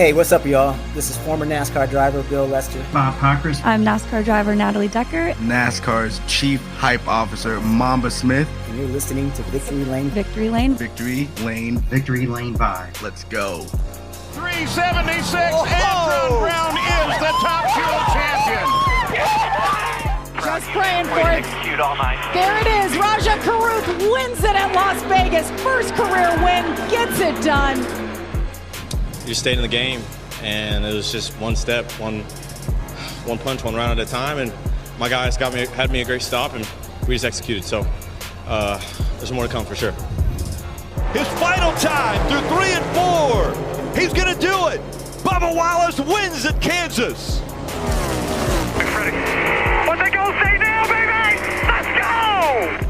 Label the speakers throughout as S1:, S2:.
S1: Hey, what's up, y'all? This is former NASCAR driver Bill Lester.
S2: Bob Cockers.
S3: I'm NASCAR driver Natalie Decker.
S4: NASCAR's Chief Hype Officer Mamba Smith.
S1: And you're listening to Victory Lane.
S3: Victory Lane.
S4: Victory Lane.
S2: Victory Lane Vibe.
S4: Let's go.
S5: 376, Antron Brown is the Top Fuel champion.
S6: Just praying for it. There it is. Raja Caruth wins it at Las Vegas. First career win, gets it done.
S7: You stayed in the game, and it was just one step, one punch, one round at a time, and my guys had me a great stop, and we just executed. So there's more to come for sure.
S5: His final time through 3 and 4. He's gonna do it. Bubba Wallace wins at Kansas.
S8: What they gonna say now, baby? Let's go!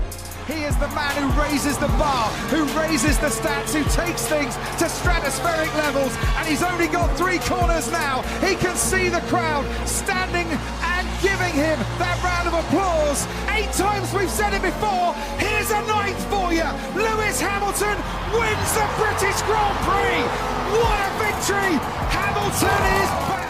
S9: He is the man who raises the bar, who raises the stats, who takes things to stratospheric levels, and he's only got 3 corners now. He can see the crowd standing and giving him that round of applause. 8 times we've said it before. Here's a 9th for you. Lewis Hamilton wins the British Grand Prix. What a victory! Hamilton is back.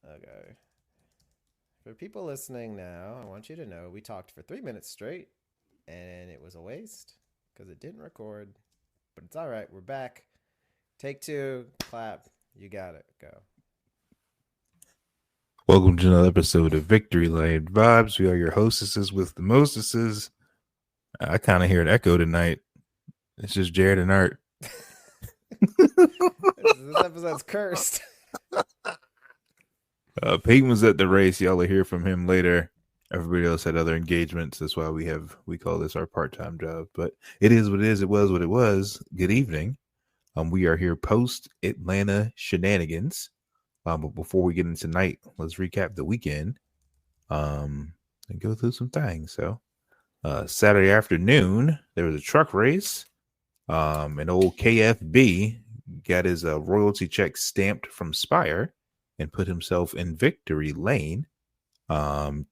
S10: Okay. For people listening now, I want you to know we talked for 3 minutes straight, and it was a waste because it didn't record. But it's all right. We're back. Take 2. Clap. You got it. Go.
S11: Welcome to another episode of Victory Lane Vibes. We are your hostesses with the mostesses. I kind of hear an echo tonight. It's just Jarratt and Art.
S10: This episode's cursed.
S11: Peyton was at the race. Y'all will hear from him later. Everybody else had other engagements. That's why we call this our part-time job. But it is what it is. It was what it was. Good evening. We are here post Atlanta shenanigans. But before we get into tonight, let's recap the weekend. And go through some things. So Saturday afternoon, there was a truck race. An old KFB got his royalty check stamped from Spire and put himself in victory lane, to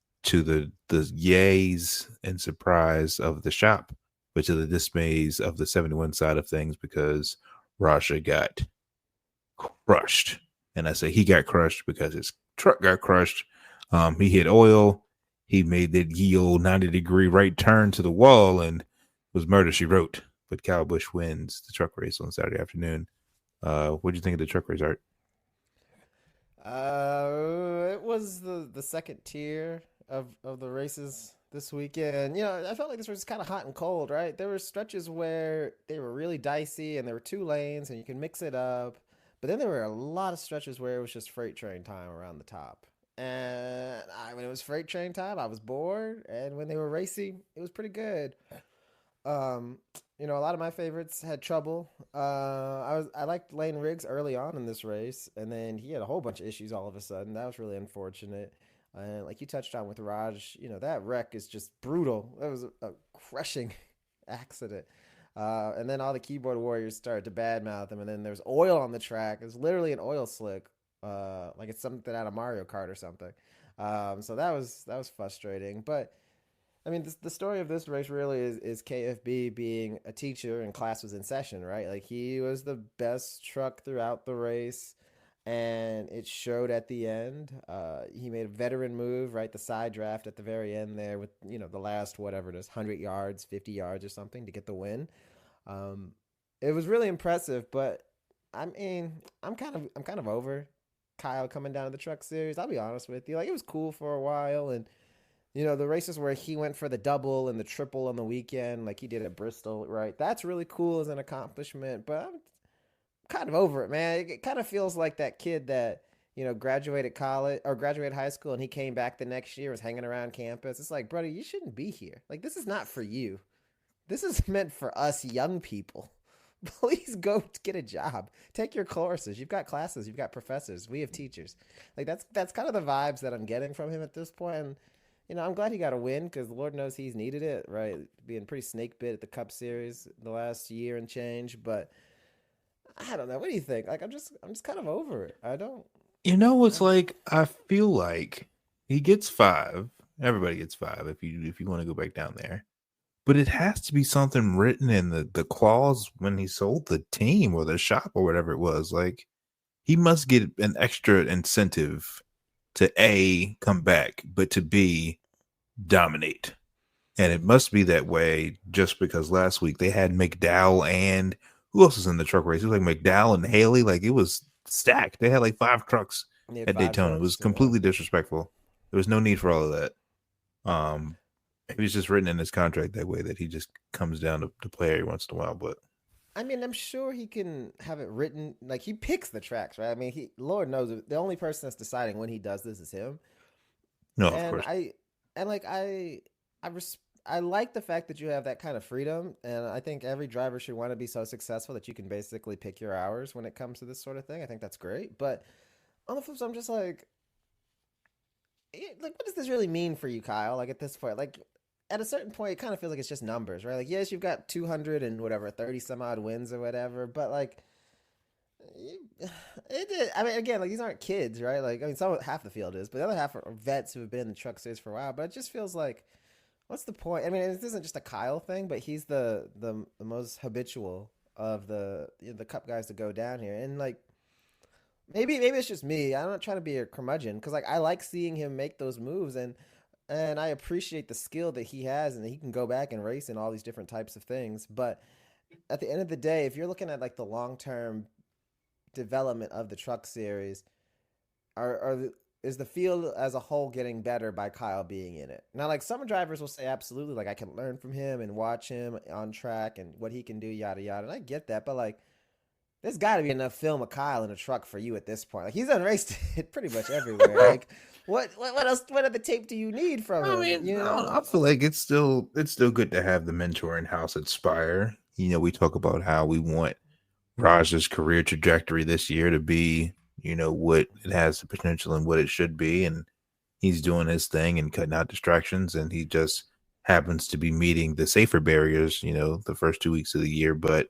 S11: the yays and surprise of the shop, but to the dismays of the 71 side of things, because Raja got crushed. And I say he got crushed because his truck got crushed. He hit oil. He made that ye old 90-degree right turn to the wall and was murder, she wrote. But Kyle Busch wins the truck race on Saturday afternoon. What do you think of the truck race, Art?
S10: It was the second tier of the races this weekend. You know, I felt like this was kind of hot and cold, right? There were stretches where they were really dicey and there were 2 lanes and you can mix it up. But then there were a lot of stretches where it was just freight train time around the top. And when it was freight train time, I was bored. And when they were racing, it was pretty good. You know, a lot of my favorites had trouble. I liked Lane Riggs early on in this race, and then he had a whole bunch of issues all of a sudden. That was really unfortunate. And like you touched on with Raj, you know, that wreck is just brutal. It was a crushing accident. And then all the keyboard warriors started to badmouth him, and then there's oil on the track. It was literally an oil slick, like it's something out of Mario Kart or something. So that was frustrating. But I mean, the story of this race really is KFB being a teacher and class was in session, right? Like he was the best truck throughout the race, and it showed at the end. He made a veteran move, right? The side draft at the very end there with, you know, the last, whatever it is, 100 yards, 50 yards or something to get the win. It was really impressive, but I mean, I'm kind of over Kyle coming down to the truck series. I'll be honest with you. Like, it was cool for a while, and you know, the races where he went for the double and the triple on the weekend, like he did at Bristol, right? That's really cool as an accomplishment, but I'm kind of over it, man. It kind of feels like that kid that, you know, graduated college or graduated high school and he came back the next year, was hanging around campus. It's like, brother, you shouldn't be here. Like, this is not for you. This is meant for us young people. Please go get a job. Take your courses. You've got classes. You've got professors. We have teachers. Like, that's kind of the vibes that I'm getting from him at this point. And, you know, I'm glad he got a win because Lord knows he's needed it, right? Being pretty snake bit at the Cup Series the last year and change. But I don't know. What do you think? Like, I'm just kind of over it. I don't.
S11: You know what's like? I feel like he gets 5. Everybody gets 5 if you want to go back down there. but it has to be something written in the clause when he sold the team or the shop or whatever it was. Like, he must get an extra incentive to A, come back, but to B, dominate. And it must be that way just because last week they had McDowell and who else was in the truck race? It was like McDowell and Haley. Like, it was stacked. They had like 5 trucks at Daytona. It was completely disrespectful. There was no need for all of that. It was just written in his contract that way that he just comes down to play every once in a while. But
S10: I mean, I'm sure he can have it written. Like, he picks the tracks, right? I mean, Lord knows the only person that's deciding when he does this is him.
S11: No, of course.
S10: I like the fact that you have that kind of freedom, and I think every driver should want to be so successful that you can basically pick your hours when it comes to this sort of thing. I think that's great. But on the flip side, I'm just like, what does this really mean for you, Kyle? Like, at this point, like, at a certain point, it kind of feels like it's just numbers, right? Like, yes, you've got 200 and whatever, 30 some odd wins or whatever, but like, I mean, again, like, these aren't kids, right? Like, I mean, half the field is, but the other half are vets who have been in the truck series for a while. But it just feels like, what's the point? I mean, it isn't just a Kyle thing, but he's the most habitual of the Cup guys to go down here, and like, maybe it's just me. I'm not trying to be a curmudgeon because, like, I like seeing him make those moves, and I appreciate the skill that he has, and that he can go back and race in all these different types of things. But at the end of the day, if you're looking at like the long-term development of the truck series, is the field as a whole getting better by Kyle being in it? Now, like, some drivers will say absolutely, like, I can learn from him and watch him on track and what he can do, yada yada, and I get that, but like, there's got to be enough film of Kyle in a truck for you at this point. Like, he's unraced it pretty much everywhere. Like, what else? What other tape do you need from him?
S11: I mean, I feel like it's still good to have the mentor in house at Spire. You know, we talk about how we want Raj's career trajectory this year to be, you know, what it has the potential and what it should be, and he's doing his thing and cutting out distractions, and he just happens to be meeting the safer barriers, you know, the first 2 weeks of the year. But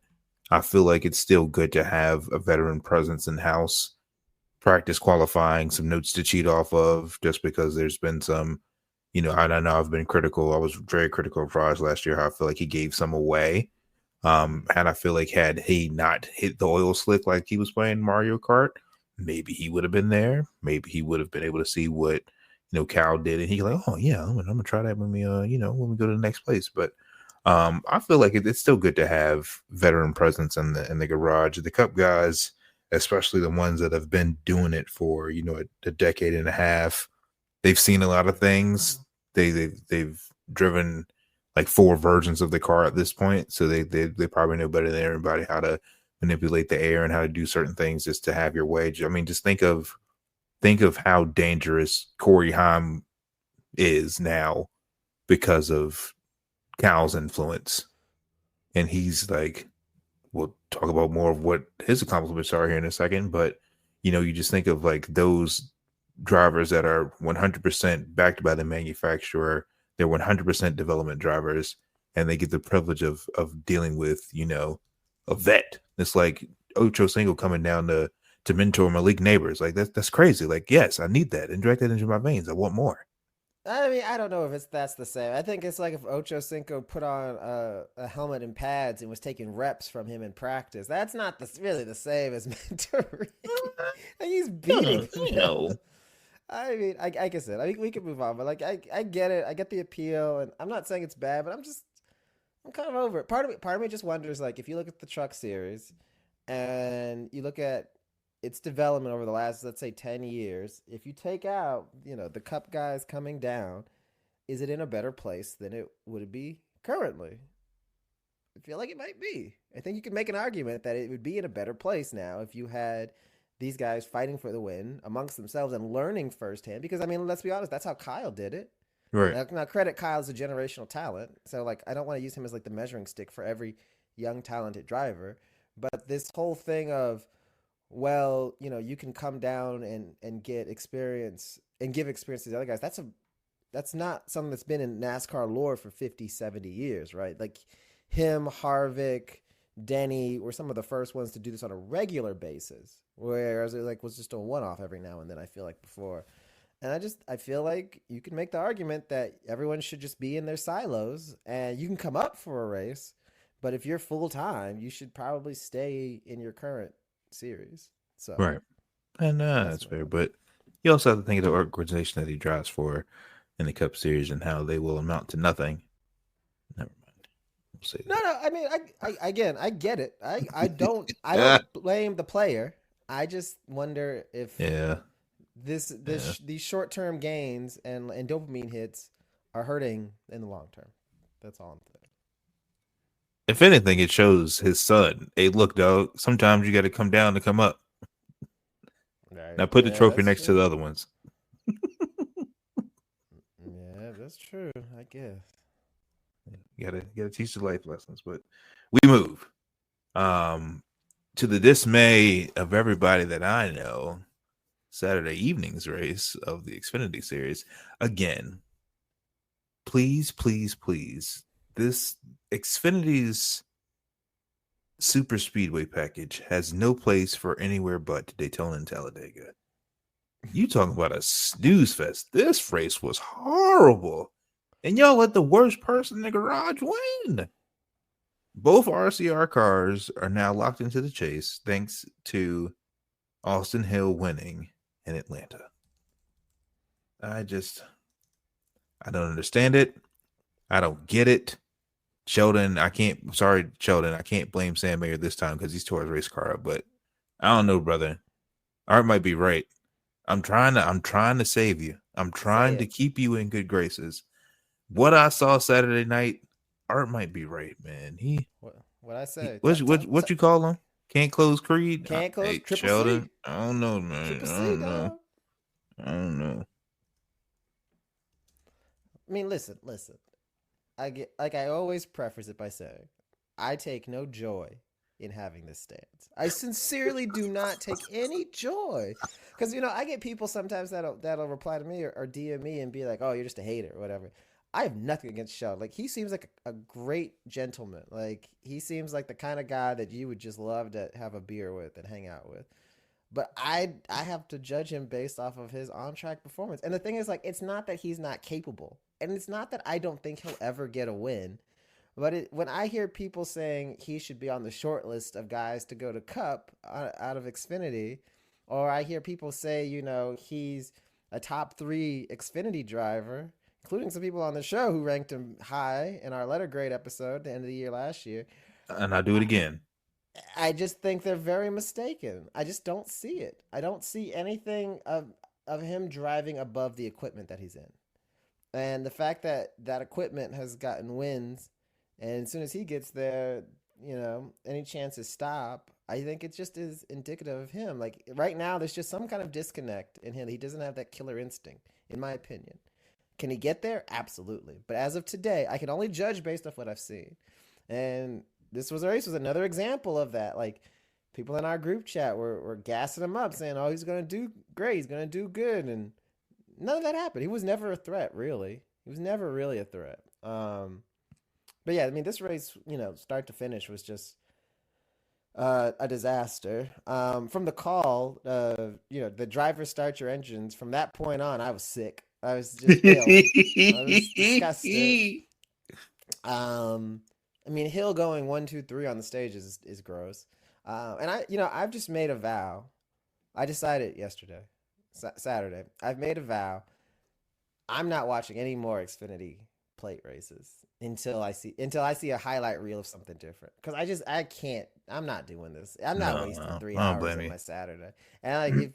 S11: I feel like it's still good to have a veteran presence in house, practice qualifying, some notes to cheat off of, just because there's been some, you know, I know I've been critical. I was very critical of Raj last year. How I feel like he gave some away. And I feel like had he not hit the oil slick like he was playing Mario Kart, maybe he would have been there. Maybe he would have been able to see what, you know, Cal did, and he's like, oh yeah, I'm gonna try that when we you know, when we go to the next place. But I feel like it's still good to have veteran presence in the garage. The Cup guys, especially the ones that have been doing it for, you know, a decade and a half, they've seen a lot of things. They've driven like 4 versions of the car at this point, so they probably know better than everybody how to manipulate the air and how to do certain things just to have your way. I mean, just think of how dangerous Corey Haim is now because of Cal's influence. And he's like, we'll talk about more of what his accomplishments are here in a second, but you know, you just think of like those drivers that are 100% backed by the manufacturer. They're 100% development drivers, and they get the privilege of dealing with, you know, a vet. It's like Ocho Cinco coming down to mentor Malik Neighbors. Like, that's crazy. Like, yes, I need that. Inject that into my veins. I want more.
S10: I mean, I don't know if that's the same. I think it's like if Ocho Cinco put on a helmet and pads and was taking reps from him in practice. That's not really the same as mentoring. Like, he's beating him.
S11: No.
S10: I mean, like I said, I think we can move on, but like, I get it. I get the appeal, and I'm not saying it's bad, but I'm kind of over it. Part of me just wonders, like, if you look at the truck series and you look at its development over the last, let's say, 10 years, if you take out, you know, the Cup guys coming down, is it in a better place than it would be currently? I feel like it might be. I think you can make an argument that it would be in a better place now if you had these guys fighting for the win amongst themselves and learning firsthand. Because, I mean, let's be honest, that's how Kyle did it.
S11: Right.
S10: Now, credit Kyle as a generational talent. So, like, I don't want to use him as, like, the measuring stick for every young, talented driver. But this whole thing of, well, you know, you can come down and get experience and give experience to the other guys. That's not something that's been in NASCAR lore for 50, 70 years, right? Like, him, Harvick, Denny were some of the first ones to do this on a regular basis, whereas it was just a one-off every now and then, I feel like, before. And I feel like you can make the argument that everyone should just be in their silos and you can come up for a race, but if you're full time, you should probably stay in your current series. So
S11: Right. And that's fair. But you also have to think of the organization that he drives for in the Cup Series and how they will amount to nothing. Never mind. We'll say that.
S10: No. I mean, I get it. I don't blame the player. I just wonder if these short term gains and dopamine hits are hurting in the long term. That's all I'm saying.
S11: If anything, it shows his son. Hey, look, dog. Sometimes you got to come down to come up. Right. Now put the trophy next to the other ones.
S10: Yeah, that's true. I guess.
S11: You gotta teach the life lessons. But we move. To the dismay of everybody that I know, Saturday evening's race of the Xfinity Series. Again, please, this Xfinity's Super Speedway package has no place for anywhere but Daytona and Talladega. You talking about a snooze fest. This race was horrible. And y'all let the worst person in the garage win. Both RCR cars are now locked into the chase thanks to Austin Hill winning in Atlanta. I don't understand it. I don't get it. Sheldon, I can't blame Sam Mayer this time because he's tore his race car up, but I don't know, brother. Art might be right. I'm trying to save you. I'm trying to keep you in good graces. What I saw Saturday night, Art might be right, man.
S10: What I say?
S11: What you call him? Can't close Creed?
S10: Can't close
S11: Hey,
S10: Triple
S11: Sheldon,
S10: C.
S11: I don't know, man. I don't know.
S10: I mean, listen. I always preface it by saying, I take no joy in having this stance. I sincerely do not take any joy. Because, I get people sometimes that'll reply to me or DM me and be like, oh, you're just a hater or whatever. I have nothing against Sheldon. Like, he seems like a great gentleman. Like, he seems like the kind of guy that you would just love to have a beer with and hang out with. But I have to judge him based off of his on-track performance. And the thing is, like, it's not that he's not capable. And it's not that I don't think he'll ever get a win. But when I hear people saying he should be on the short list of guys to go to Cup out of Xfinity, or I hear people say, he's a top 3 Xfinity driver, including some people on the show who ranked him high in our letter grade episode at the end of the year last year.
S11: And I'll do it again.
S10: I just think they're very mistaken. I just don't see it. I don't see anything of him driving above the equipment that he's in. And the fact that that equipment has gotten wins, and as soon as he gets there, any chances stop, I think it just is indicative of him. Like, right now, there's just some kind of disconnect in him. He doesn't have that killer instinct, in my opinion. Can he get there? Absolutely. But as of today, I can only judge based off what I've seen. And this race was another example of that. Like, people in our group chat were gassing him up, saying, oh, he's going to do great. He's going to do good. And none of that happened. He was never a threat, really. He was never really a threat. But yeah, I mean, this race, start to finish was just a disaster. From the call, the driver start your engines. From that point on, I was sick. I was just ill. I was disgusted. I mean, Hill going 1, 2, 3 on the stage is gross. And I've just made a vow. I decided yesterday, Saturday. I've made a vow. I'm not watching any more Xfinity plate races until I see a highlight reel of something different. Because I can't. I'm not doing this. I'm not wasting 3 hours on my Saturday. And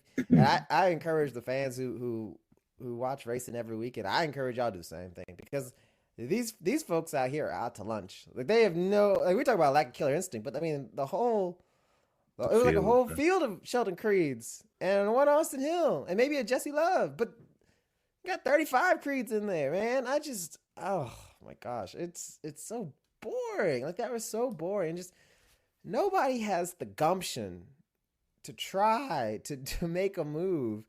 S10: I encourage the fans who watch racing every weekend. I encourage y'all to do the same thing, because these folks out here are out to lunch. Like, they have no, like, we talk about lack of killer instinct, but I mean, it was like a whole field of Sheldon Creeds and one Austin Hill and maybe a Jesse Love, but you got 35 Creeds in there, man. Oh my gosh, it's so boring. Like, that was so boring. Just nobody has the gumption to try to make a move.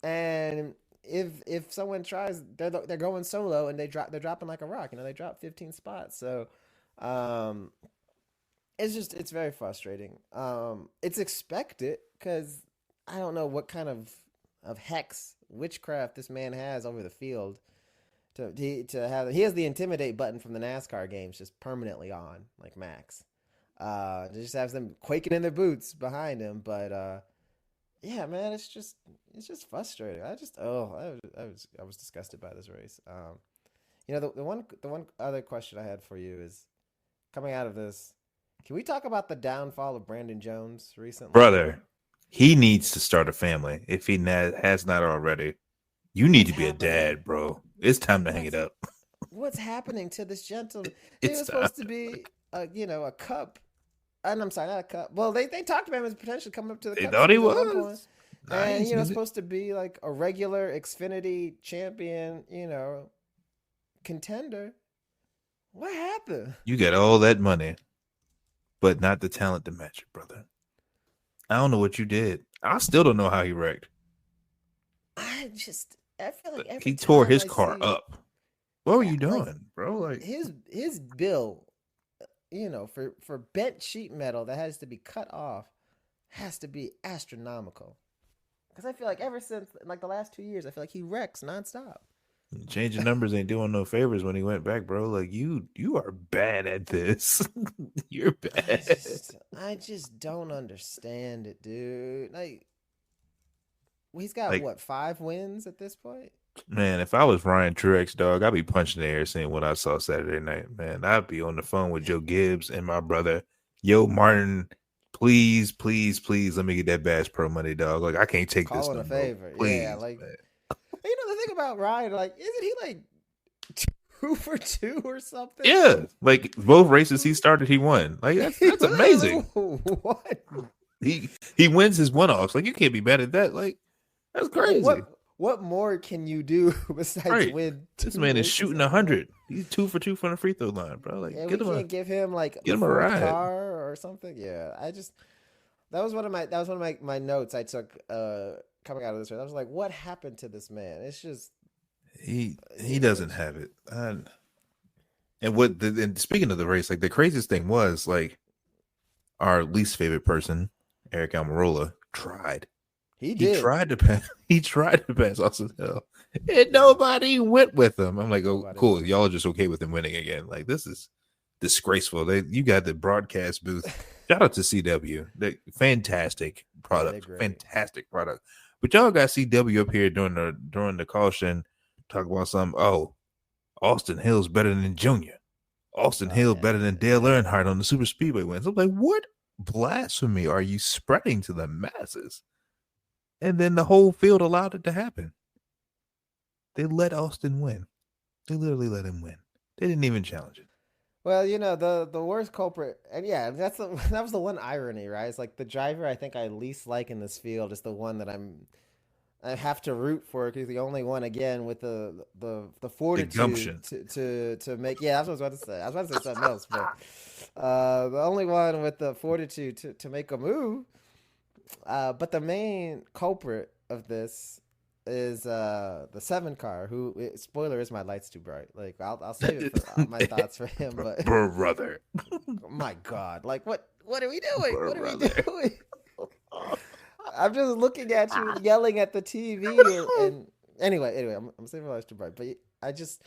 S10: And if someone tries, they're going solo and they're dropping like a rock. They drop 15 spots. So it's very frustrating. It's expected, because I don't know what kind of hex witchcraft this man has over the field. He has the intimidate button from the NASCAR games just permanently on, like Max. Just has them quaking in their boots behind him. But yeah, man, it's just frustrating. I was disgusted by this race. The one other question I had for you is, coming out of this, can we talk about the downfall of Brandon Jones recently?
S11: Brother, he needs to start a family if he has not already. You need to be a dad, bro. It's time to hang it up.
S10: What's happening to this gentleman? He was supposed to be a cup. I'm sorry, not a cup. Well, they talked about him as potentially coming up to the cup.
S11: They thought he was.
S10: And, supposed to be like a regular Xfinity champion, contender. What happened?
S11: You got all that money, but not the talent to match it, brother. I don't know what you did. I still don't know how he wrecked.
S10: I feel like every
S11: he tore his
S10: time
S11: car up. What were you doing, bro? Like
S10: his bill, for bent sheet metal that has to be cut off, has to be astronomical. Because I feel like ever since like the last 2 years, I feel like he wrecks nonstop.
S11: Changing numbers ain't doing no favors when he went back, bro. Like you are bad at this. You're bad.
S10: I just don't understand it, dude. Like, he's got 5 wins at this point?
S11: Man, if I was Ryan Truex, dog, I'd be punching the air seeing what I saw Saturday night. Man, I'd be on the phone with Joe Gibbs and my brother, Yo Martin. Please, please, please, let me get that Bass Pro money, dog. Like, I can't take this.
S10: Calling a favor. Please, yeah, like, man. The thing about Ryan, like, isn't he like 2 for 2 or something?
S11: Yeah, like both races he started, he won. Like that's amazing.
S10: What?
S11: He wins his one-offs. Like, you can't be mad at that. Like, that's crazy.
S10: What more can you do besides win?
S11: This man is shooting 100. He's 2 for 2 from the free throw line, bro. Like,
S10: we can't give him like
S11: get him a ride
S10: car or something. Yeah, that was one of my notes I took coming out of this race. I was like, what happened to this man? It's just
S11: he doesn't have it. And speaking of the race, like the craziest thing was like our least favorite person, Eric Almirola, tried.
S10: He
S11: tried to pass Austin Hill, and nobody went with him. I'm like, oh, cool. Y'all are just okay with him winning again. Like, this is disgraceful. You got the broadcast booth. Shout out to CW. Fantastic product. Fantastic product. But y'all got CW up here during the caution, talk about something. Oh, Austin Hill's better than Junior. Austin Hill better than Dale Earnhardt on the Super Speedway wins. I'm like, what blasphemy are you spreading to the masses? And then the whole field allowed it to happen. They let Austin win. They literally let him win. They didn't even challenge it.
S10: Well, the worst culprit, and yeah, that was the one irony, right? It's like the driver I think I least like in this field is the one that I have to root for, because the only one again with the fortitude to make. Yeah, that's what I was about to say. I was about to say something else, but the only one with the fortitude to make a move. But the main culprit of this is the 7 car, who, spoiler, is my light's too bright. Like, I'll save it for my thoughts for him, but
S11: brother,
S10: my God, like what are we doing? What are we doing? I'm just looking at you yelling at the TV, and anyway, I'm saving my light's too bright, but I just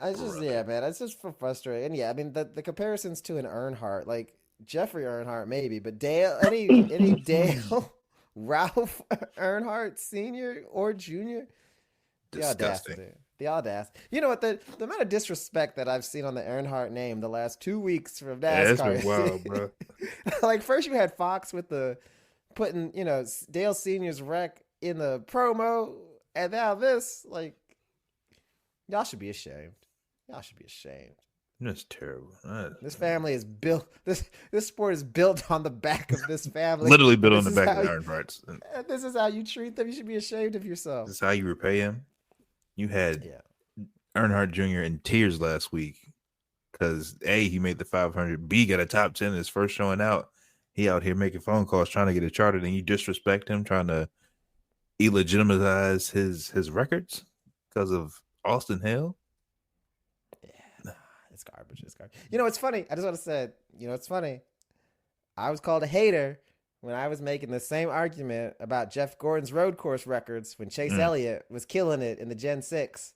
S10: yeah, man, it's just frustrating. And yeah, I mean the comparisons to an Earnhardt, like Jeffrey Earnhardt maybe, but Dale, any Dale, Ralph Earnhardt Sr. or Jr.
S11: Disgusting.
S10: The audacity. You know what? The amount of disrespect that I've seen on the Earnhardt name the last 2 weeks from NASCAR.
S11: Yeah, it's been wild, bro.
S10: Like, first you had Fox with putting Dale Sr.'s wreck in the promo, and now this, like, y'all should be ashamed. Y'all should be ashamed.
S11: That's terrible.
S10: This family is built. This sport is built on the back of this family.
S11: Literally built on the back of Earnhardt's.
S10: This is how you treat them. You should be ashamed of yourself.
S11: This is how you repay him. You had Earnhardt Jr. in tears last week because A, he made the 500. B, got a top 10 his first showing out. He out here making phone calls trying to get it charted, and you disrespect him, trying to illegitimize his records because of Austin Hill.
S10: It's garbage. It's garbage. It's funny. I just want to say, it's funny. I was called a hater when I was making the same argument about Jeff Gordon's road course records when Chase Elliott was killing it in the Gen 6.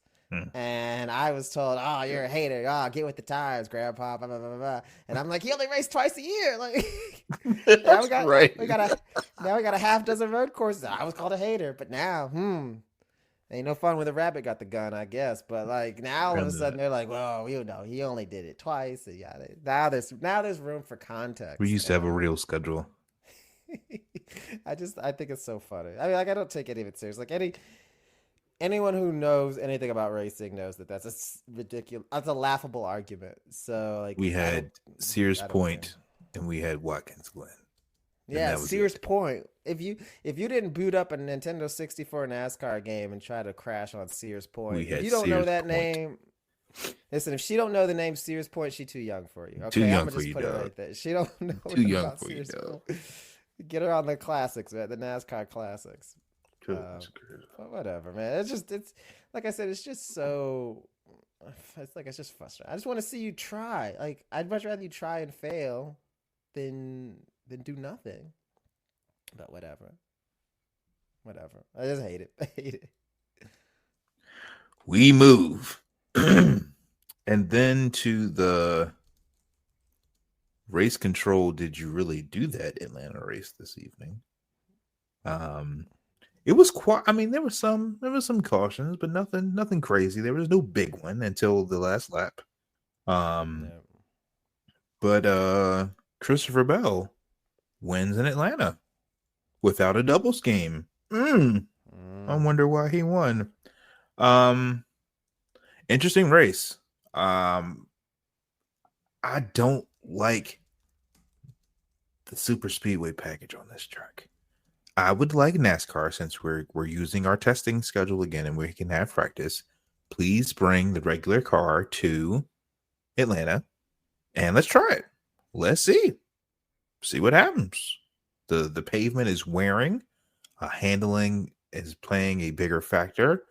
S10: And I was told, "Oh, you're a hater. Oh, get with the times, Grandpa." Blah, blah, blah, blah. And I'm like, "He only raced twice a year." Like, now we got a half dozen road courses. I was called a hater, but now, ain't no fun when the rabbit got the gun, I guess. But like now, all of a sudden, they're like, "Well, you know, he only did it twice." And yeah, now there's room for context.
S11: We used to have a real schedule.
S10: I think it's so funny. I mean, like, I don't take any of it serious. Like anyone who knows anything about racing knows that that's a ridiculous, that's a laughable argument. So like
S11: we had Sears Point and we had Watkins Glen.
S10: Yeah, Sears Point. If you didn't boot up a Nintendo 64 NASCAR game and try to crash on Sears Point, if you don't know that name, listen. If she don't know the name Sears Point, she's too young for you. Okay,
S11: too young
S10: I'm
S11: for you,
S10: put
S11: dog.
S10: It right there. She don't know
S11: too young
S10: about
S11: for
S10: Sears
S11: you, dog.
S10: Get her on the classics, man. The NASCAR classics. Whatever, man. It's like I said. It's just so. It's just frustrating. I just want to see you try. Like, I'd much rather you try and fail than do nothing. But whatever. I just hate it. I hate it.
S11: We move. And then to the race control. Did you really do that Atlanta race this evening? It was quite. I mean, there was some cautions, but nothing crazy. There was no big one until the last lap. But Christopher Bell wins in Atlanta without a doubles game. I wonder why he won. Interesting race. I don't like the super speedway package on this track. I would like NASCAR, since we're using our testing schedule again and we can have practice. Please bring the regular car to Atlanta and let's try it. Let's see what happens. The pavement is wearing, handling is playing a bigger factor.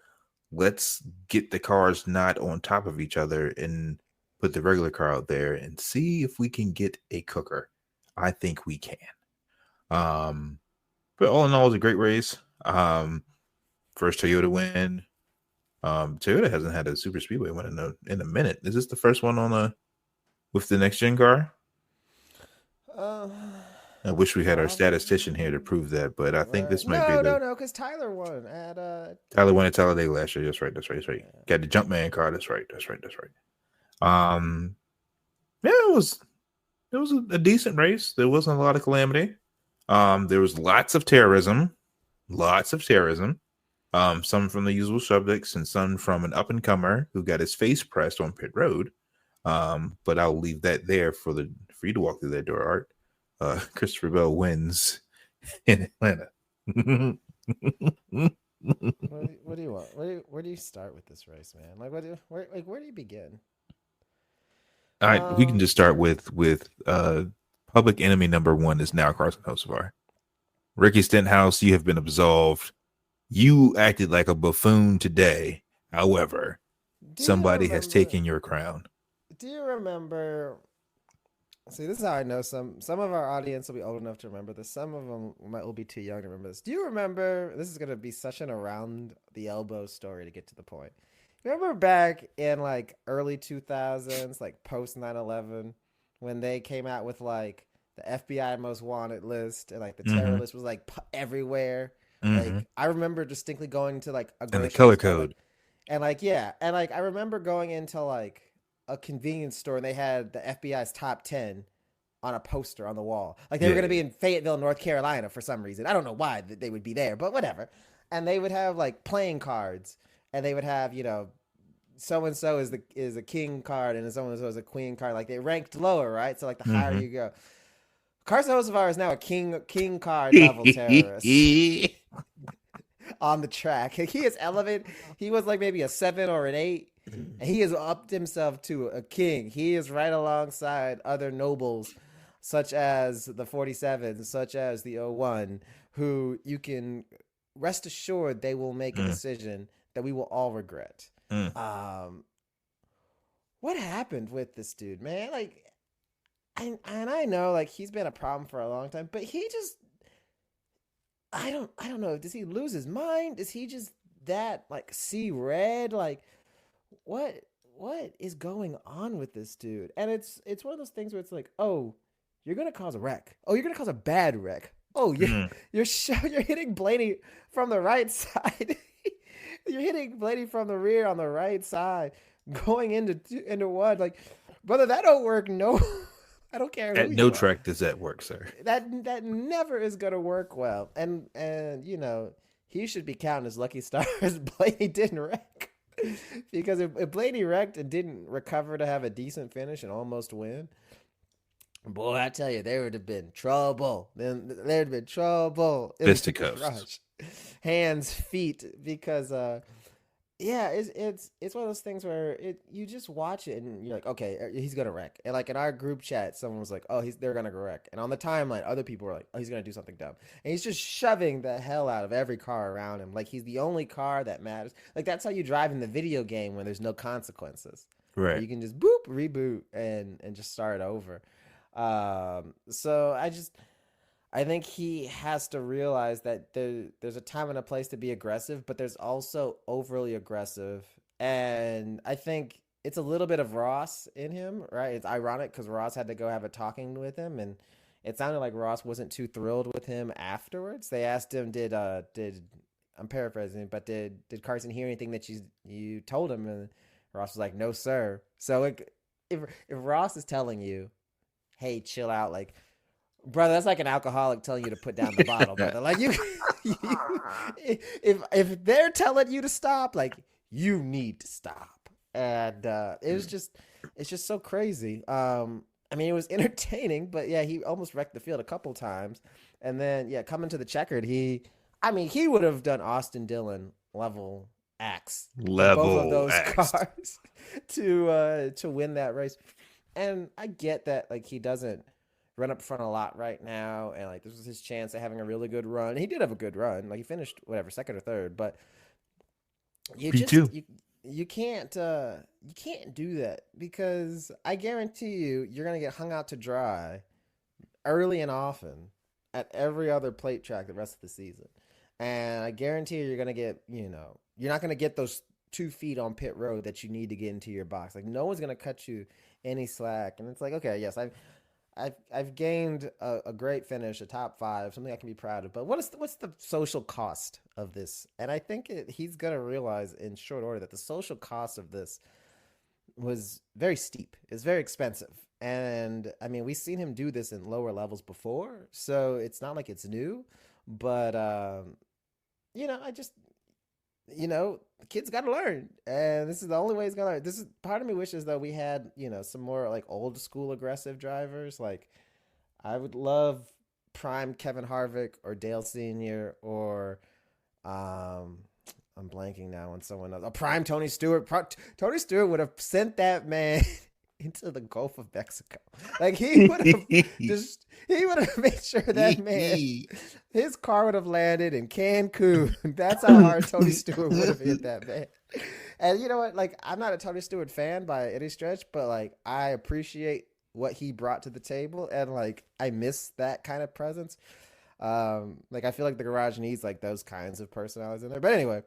S11: Let's get the cars not on top of each other and put the regular car out there and see if we can get a cooker. I think we can. But all in all, it was a great race. First Toyota win. Toyota hasn't had a super speedway win in a minute. Is this the first one with the next gen car? I wish we had our statistician here to prove that, but I think this might be
S10: no, because Tyler won at
S11: Tyler won at Talladega last year. That's right. Yeah. Got the Jumpman car. That's right. Yeah, it was a decent race. There wasn't a lot of calamity. There was lots of terrorism. Some from the usual subjects and some from an up-and-comer who got his face pressed on pit road. But I'll leave that there for you to walk through that door, Art. Christopher Bell wins in Atlanta.
S10: What do you want? Where do you start with this race, man? Like, where do you begin?
S11: All right, we can just start with public enemy number one is now Carson Hocevar. Ricky Stenhouse, you have been absolved. You acted like a buffoon today. However, somebody has taken your crown.
S10: Do you remember? See, this is how I know some of our audience will be old enough to remember this. Some of them will be too young to remember this. Do you remember? This is going to be such an around the elbow story to get to the point. Remember back in like early 2000s, like post 9/11, when they came out with like the FBI most wanted list and like the terror list was like everywhere. Like I remember distinctly going to like a
S11: and the color code,
S10: and like I remember going into like a convenience store and they had the FBI's top 10 on a poster on the wall. Like they were going to be in Fayetteville, North Carolina for some reason. I don't know why they would be there, but whatever. And they would have like playing cards and they would have, so-and-so is a king card and so-and-so is a queen card. Like they ranked lower, right? So like the higher you go. Carson Hocevar is now a king card level terrorist on the track. He is elevated. He was like maybe a 7 or an 8. And he has upped himself to a king. He is right alongside other nobles, such as the 47, such as the 01, who you can rest assured they will make a decision that we will all regret. What happened with this dude, man? Like, and I know like he's been a problem for a long time, but he just I don't know. Does he lose his mind? Is he just that like see red? Like what is going on with this dude? And it's one of those things where it's like, oh, you're gonna cause a wreck. Oh, you're gonna cause a bad wreck. Oh, you're hitting Blaney from the right side. You're hitting Blaney from the rear on the right side, going into one. Like, brother, that don't work. No, I don't care.
S11: At no track does that work, sir.
S10: That never is gonna work well. And you know, he should be counting his lucky stars. Blaney didn't wreck. Because if Blaney wrecked and didn't recover to have a decent finish and almost win, boy, I tell you, there would have been trouble. Then there'd been trouble.
S11: Fisticuffs,
S10: hands, feet. Because yeah, it's one of those things where you just watch it and you're like, okay, he's gonna wreck. And like in our group chat, someone was like, oh, they're gonna wreck. And on the timeline, other people were like, oh, he's gonna do something dumb. And he's just shoving the hell out of every car around him. Like he's the only car that matters. Like that's how you drive in the video game when there's no consequences.
S11: Right.
S10: You can just boop, reboot, and just start over. So I think he has to realize that there's a time and a place to be aggressive, but there's also overly aggressive. And I think it's a little bit of Ross in him, right? It's ironic because Ross had to go have a talking with him, and it sounded like Ross wasn't too thrilled with him afterwards. They asked him, did I'm paraphrasing, but did Carson hear anything that you told him? And Ross was like, no, sir. So if Ross is telling you, hey, chill out, like, brother, that's like an alcoholic telling you to put down the bottle, brother. Like if they're telling you to stop, like you need to stop. And it's just so crazy. I mean, it was entertaining, but yeah, he almost wrecked the field a couple times. And then yeah, coming to the checkered, he would have done Austin Dillon level acts, both of those cars to win that race. And I get that like he doesn't run up front a lot right now, and like this was his chance at having a really good run. And he did have a good run. Like he finished second or third, but you can't do that, because I guarantee you're gonna get hung out to dry early and often at every other plate track the rest of the season. And I guarantee you're gonna get, you're not gonna get those 2 feet on pit road that you need to get into your box. Like no one's gonna cut you any slack. And it's like, okay, yes, I've gained a great finish, a top 5, something I can be proud of. But what's the social cost of this? And I think he's going to realize in short order that the social cost of this was very steep. It's very expensive. And I mean, we've seen him do this in lower levels before, so it's not like it's new. But, the kid's got to learn, and this is the only way he's gonna learn. This is part of me wishes though we had some more like old school aggressive drivers. Like I would love prime Kevin Harvick or Dale Sr. or I'm blanking now on someone else. A prime Tony Stewart. Tony Stewart would have sent that man into the Gulf of Mexico. Like he would have made sure that man, his car would have landed in Cancun. That's how hard Tony Stewart would have hit that man. And you know what? Like I'm not a Tony Stewart fan by any stretch, but like I appreciate what he brought to the table, and like I miss that kind of presence. Like I feel like the garage needs like those kinds of personalities in there. But anyway,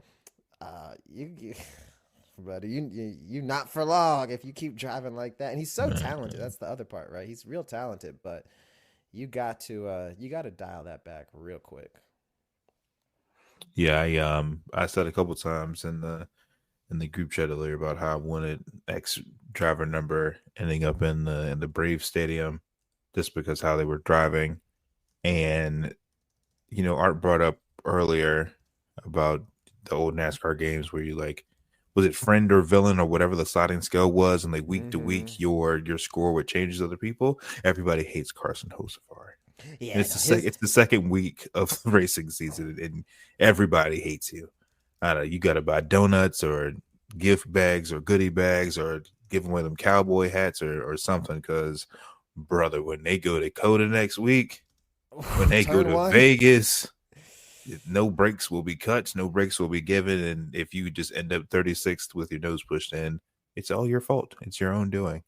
S10: buddy, you not for long if you keep driving like that. And he's so talented. That's the other part, right? He's real talented, but you got to dial that back real quick.
S11: Yeah, I said a couple times in the group chat earlier about how I wanted X driver number ending up in the Brave Stadium just because how they were driving. And Art brought up earlier about the old NASCAR games where you like, was it friend or villain or whatever the sliding scale was, and like week to week your score would change other people. Everybody hates Carson Hocevar. Yeah, it's the second week of the racing season, and everybody hates you. I don't know, you got to buy donuts or gift bags or goodie bags or give away them cowboy hats or something, because brother, when they go to Coda next week, when they go to Vegas, no breaks will be cut, no breaks will be given, and if you just end up 36th with your nose pushed in, it's all your fault. It's your own doing.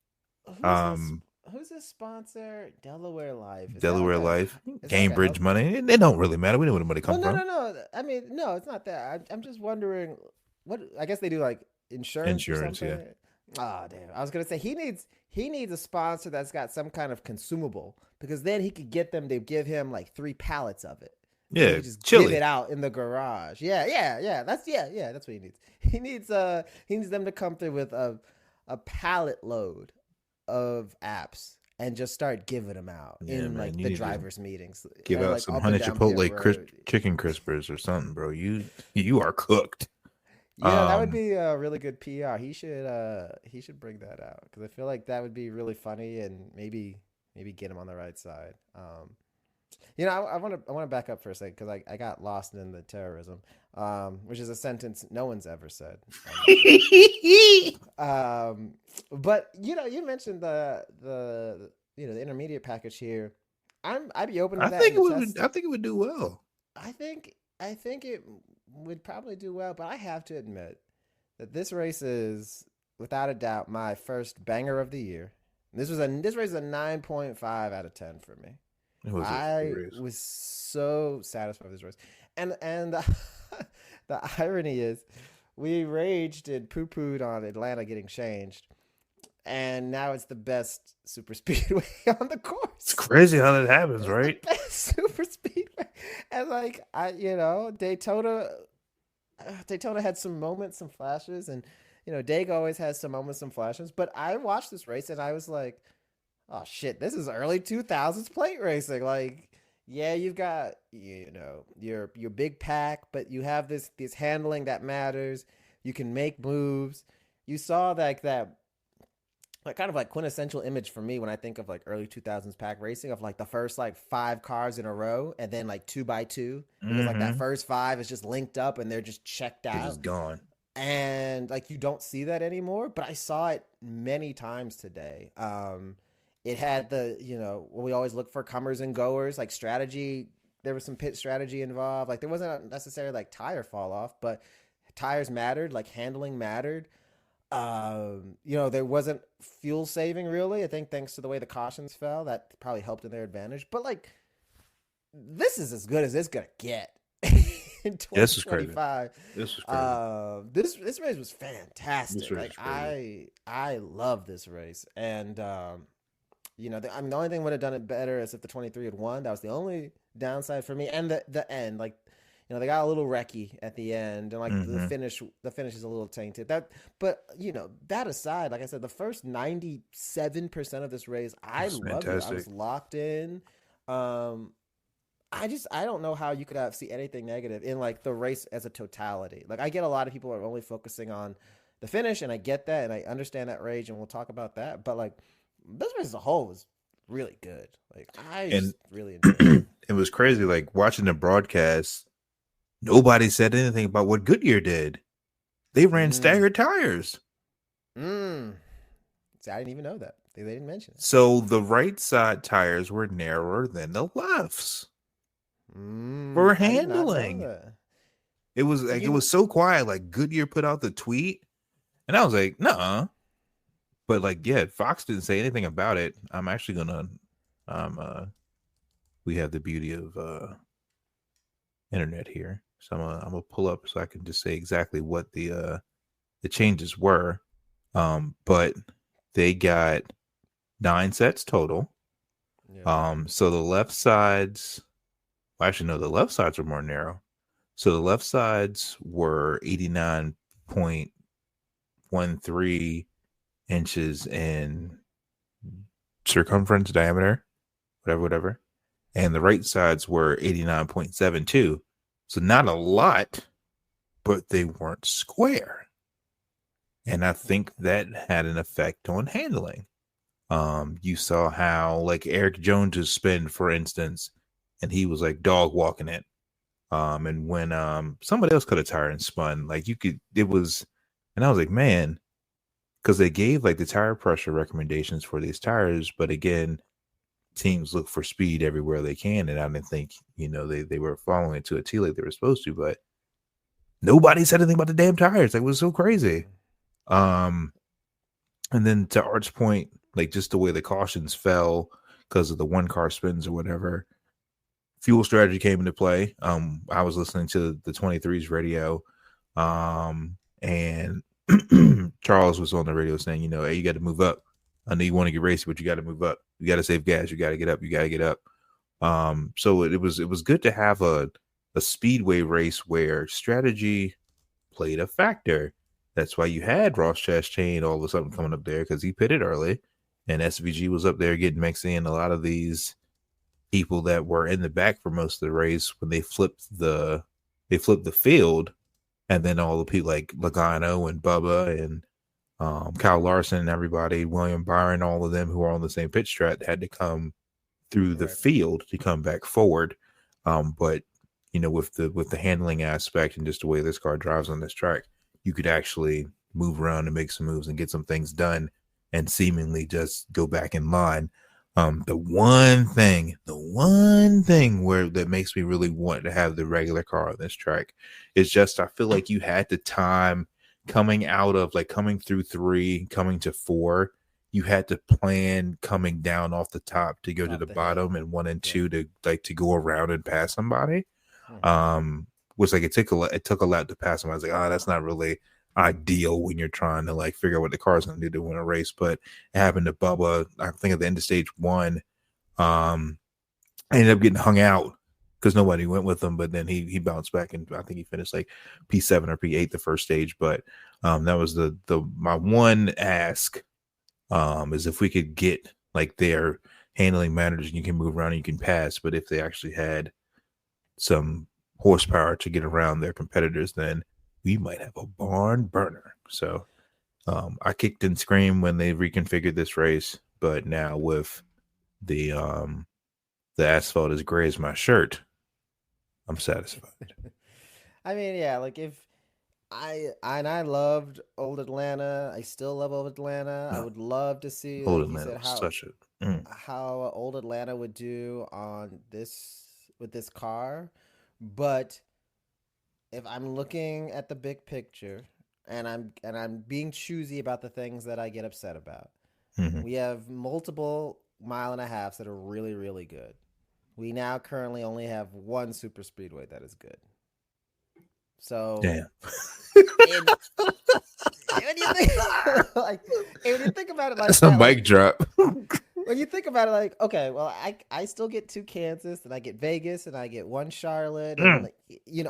S10: who's this sponsor? Delaware Life.
S11: Delaware Life,
S10: is
S11: Cambridge money. It don't really matter. We know where the money comes from.
S10: No. I mean, no, it's not that. I'm just wondering what. I guess they do like insurance.
S11: Insurance, yeah.
S10: Oh damn! I was gonna say he needs a sponsor that's got some kind of consumable, because then he could get them to give him like 3 pallets of it.
S11: Yeah,
S10: just
S11: chili.
S10: give it out in the garage. Yeah. That's what he needs. He needs them to come through with a pallet load of apps and just start giving them out in like the drivers' meetings.
S11: Give out
S10: like
S11: some honey chipotle chicken crispers or something, bro. You are cooked.
S10: Yeah, that would be a really good PR. He should bring that out, because I feel like that would be really funny and maybe get him on the right side. I want to back up for a second, because I got lost in the terrorism, which is a sentence no one's ever said. But you mentioned the intermediate package here. I'd be open to that.
S11: I think it would do well.
S10: I think it would probably do well, but I have to admit that this race is without a doubt my first banger of the year. This race is a 9.5 out of 10 for me. I was so satisfied with this race, and the irony is, we raged and poo-pooed on Atlanta getting changed, and now it's the best super speedway on the course.
S11: It's crazy how that happens, right?
S10: The best super speedway, and like Daytona had some moments, some flashes, and Dega always has some moments, some flashes. But I watched this race and I was like, oh shit, this is early 2000s plate racing. Like, yeah, you've got your big pack, but you have this handling that matters. You can make moves. You saw that kind of like quintessential image for me when I think of like early 2000s pack racing, of like the first like 5 cars in a row and then like 2 by 2, because like that first 5 is just linked up and they're just checked out.
S11: It's just gone.
S10: And like you don't see that anymore, but I saw it many times today. It had we always look for comers and goers, like strategy. There was some pit strategy involved. Like there wasn't necessarily like tire fall off, but tires mattered, like handling mattered. There wasn't fuel saving really. I think thanks to the way the cautions fell, that probably helped in their advantage. But like, this is as good as it's gonna get in 2025.
S11: This was crazy.
S10: This race was fantastic. Like I love this race, and the only thing would have done it better is if the 23 had won. That was the only downside for me, and the end, like. They got a little wrecky at the end, and like the finish is a little tainted. But that aside, like I said, the first 97% of this race, I loved it. I was locked in. I don't know how you could see anything negative in like the race as a totality. Like I get a lot of people are only focusing on the finish, and I get that, and I understand that rage, and we'll talk about that. But like this race as a whole was really good. Like I really enjoyed it.
S11: It was crazy. Like watching the broadcast. Nobody said anything about what Goodyear did. They ran staggered tires.
S10: See, I didn't even know that. They didn't mention it.
S11: So the right side tires were narrower than the lefts for handling. It was like it was so quiet. Like Goodyear put out the tweet, and I was like, "Nuh-uh." But like, yeah, Fox didn't say anything about it. I'm actually gonna, we have the beauty of internet here. So I'm gonna pull up so I can just say exactly what the changes were. But they got 9 sets total. Yeah. So the left sides, the left sides were more narrow. So the left sides were 89.13 inches in circumference, diameter, whatever. And the right sides were 89.72. So not a lot, but they weren't square. And I think that had an effect on handling. You saw how like Eric Jones's spin, for instance, and he was like dog walking it. And when somebody else cut a tire and spun, like and I was like, man, because they gave like the tire pressure recommendations for these tires, but again, teams look for speed everywhere they can, and I didn't think they were following it to a T like they were supposed to, but nobody said anything about the damn tires. Like, it was so crazy. And then to Art's point, like just the way the cautions fell because of the one car spins or whatever. Fuel strategy came into play. I was listening to the 23's radio, and Charles was on the radio saying, hey, you got to move up. I know you want to get racy, but you got to move up. You got to save gas. You got to get up. You got to get up. So it was good to have a speedway race where strategy played a factor. That's why you had Ross Chastain all of a sudden coming up there, because he pitted early, and SVG was up there getting mixed in. A lot of these people that were in the back for most of the race, when they flipped the field, and then all the people like Logano and Bubba and Kyle Larson and everybody, William Byron, all of them who were on the same pitch strat had to come through the field to come back forward. But with the handling aspect and just the way this car drives on this track, you could actually move around and make some moves and get some things done and seemingly just go back in line. The one thing where that makes me really want to have the regular car on this track is just, I feel like you had the time coming through 3, coming to 4. You had to plan coming down off the top to go to the bottom, and 1 and 2 to go around and pass somebody. Which it took a lot to pass somebody. I was like, that's not really ideal when you're trying to figure out what the car's going to do to win a race. But it happened to Bubba. I think at the end of stage 1, ended up getting hung out because nobody went with him. But then he bounced back, and I think he finished P7 or P8 the first stage. But that was my one ask. Is if we could get their handling managers and you can move around and you can pass, but if they actually had some horsepower to get around their competitors, then we might have a barn burner. So I kicked and screamed when they reconfigured this race, but now with the asphalt as gray as my shirt, I'm satisfied.
S10: I mean, yeah, if I loved Old Atlanta. I still love Old Atlanta. I would love to see
S11: Old Atlanta
S10: how Old Atlanta would do with this car. But if I'm looking at the big picture and I'm being choosy about the things that I get upset about, we have multiple 1.5 miles that are really, really good. We now currently only have one super speedway that is good. So
S11: damn.
S10: When you think about it
S11: that's a mic drop.
S10: When you think about it, okay, well, I still get 2 Kansas, and I get Vegas, and I get 1 Charlotte, and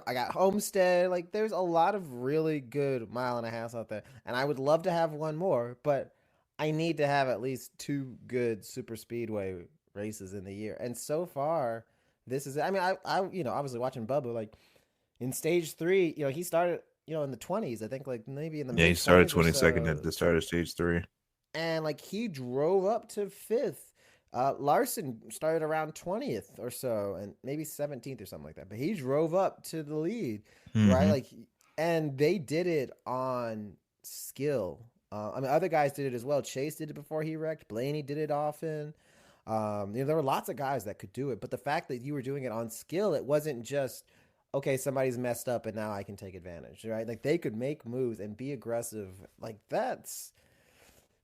S10: I got Homestead. There's a lot of really good 1.5 miles out there, and I would love to have one more, but I need to have at least 2 good super speedway races in the year. And so far, this is. I mean, I obviously watching Bubba in stage 3, he started, in the 20s, I think, maybe in the
S11: he started 22nd at the start of stage 3.
S10: And he drove up to 5th. Larson started around 20th or so, and maybe 17th or something like that. But he drove up to the lead, right? And they did it on skill. Other guys did it as well. Chase did it before he wrecked. Blaney did it often. There were lots of guys that could do it. But the fact that you were doing it on skill, it wasn't just, okay, somebody's messed up and now I can take advantage, right? They could make moves and be aggressive. That's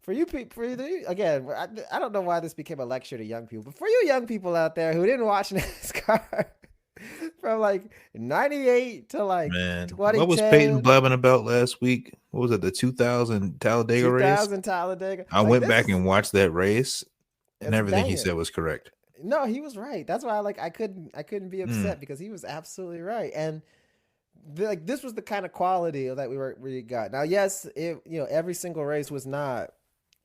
S10: for you people. Again, I don't know why this became a lecture to young people, but for you young people out there who didn't watch NASCAR from 98 to 2010.
S11: What was Peyton blabbing about last week? What was it? The 2000 Talladega race?
S10: 2000 Talladega.
S11: I went back and watched that race, and everything he said was correct.
S10: No, he was right. That's why I couldn't be upset because he was absolutely right. And this was the kind of quality that we got. Now, yes, every single race was not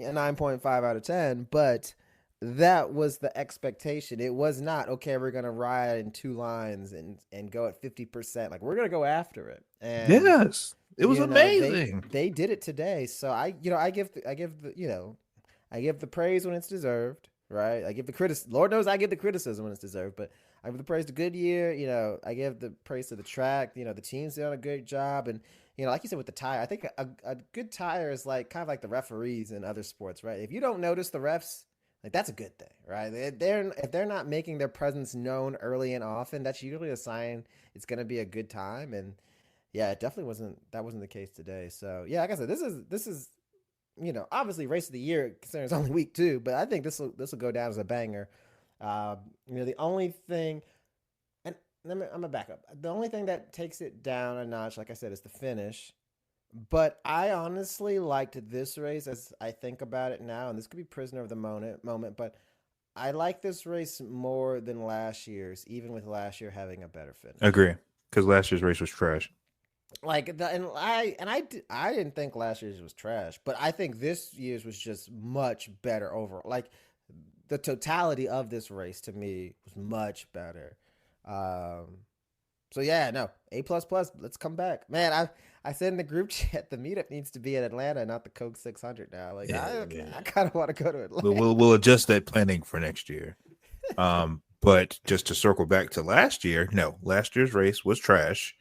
S10: a 9.5 out of 10, but that was the expectation. It was not, okay, we're going to ride in 2 lines and go at 50%. We're going to go after it. And
S11: yes, it was amazing.
S10: They did it today. So I give the praise when it's deserved. Right, I give the criticism. Lord knows I give the criticism when it's deserved, but I give the praise to Goodyear. I give the praise to the track. The team's doing a good job, and like you said with the tire, I think a good tire is kind of like the referees in other sports, right? If you don't notice the refs, that's a good thing, right? If they're not making their presence known early and often, that's usually a sign it's going to be a good time. And yeah, it definitely wasn't the case today. So yeah, like I said, this is obviously race of the year considering it's only week 2, but I think this will go down as a banger. The only thing, and I'm gonna back up. The only thing that takes it down a notch, like I said, is the finish. But I honestly liked this race as I think about it now, and this could be prisoner of the moment, but I like this race more than last year's, even with last year having a better finish.
S11: Agree, because last year's race was trash.
S10: I didn't think last year's was trash, but I think this year's was just much better overall. Like the totality of this race to me was much better. So yeah, no, A++. Let's come back, man. I said in the group chat the meetup needs to be in Atlanta, not the Coke 600 now. Like I kind of want to go to Atlanta.
S11: We'll adjust that planning for next year. But just to circle back to last year, no, last year's race was trash,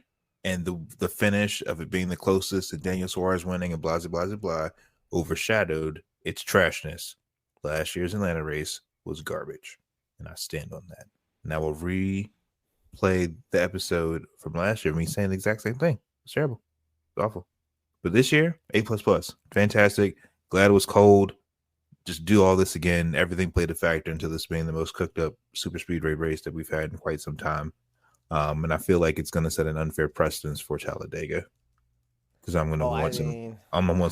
S11: and the finish of it being the closest and Daniel Suarez winning and blah blah blah blah overshadowed its trashness. Last year's Atlanta race was garbage, and I stand on that. And I will replay the episode from last year, me saying the exact same thing. It's terrible. It's awful. But this year, A++. Fantastic. Glad it was cold. Just do all this again. Everything played a factor into this being the most cooked up super speedway race that we've had in quite some time. And I feel like it's going to set an unfair precedence for Talladega, because I'm going to want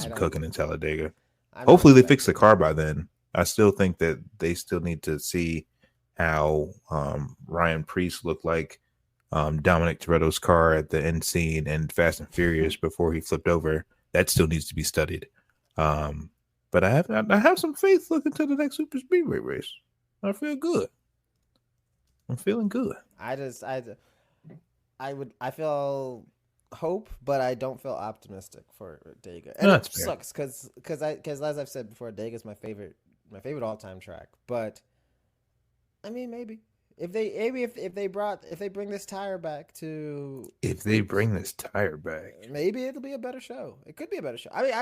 S11: some cooking in Talladega. Hopefully they fix the car by then. I still think that they still need to see how Ryan Preece looked like Dominic Toretto's car at the end scene and Fast and Furious before he flipped over. That still needs to be studied. But I have some faith looking to the next super speedway race. I feel good. I'm feeling good. I feel hope, but I don't feel optimistic for Dega. And it sucks because as I've said before, Dega's my favorite all-time track. But I mean, maybe if they bring this tire back, maybe it'll be a better show. It could be a better show. I mean,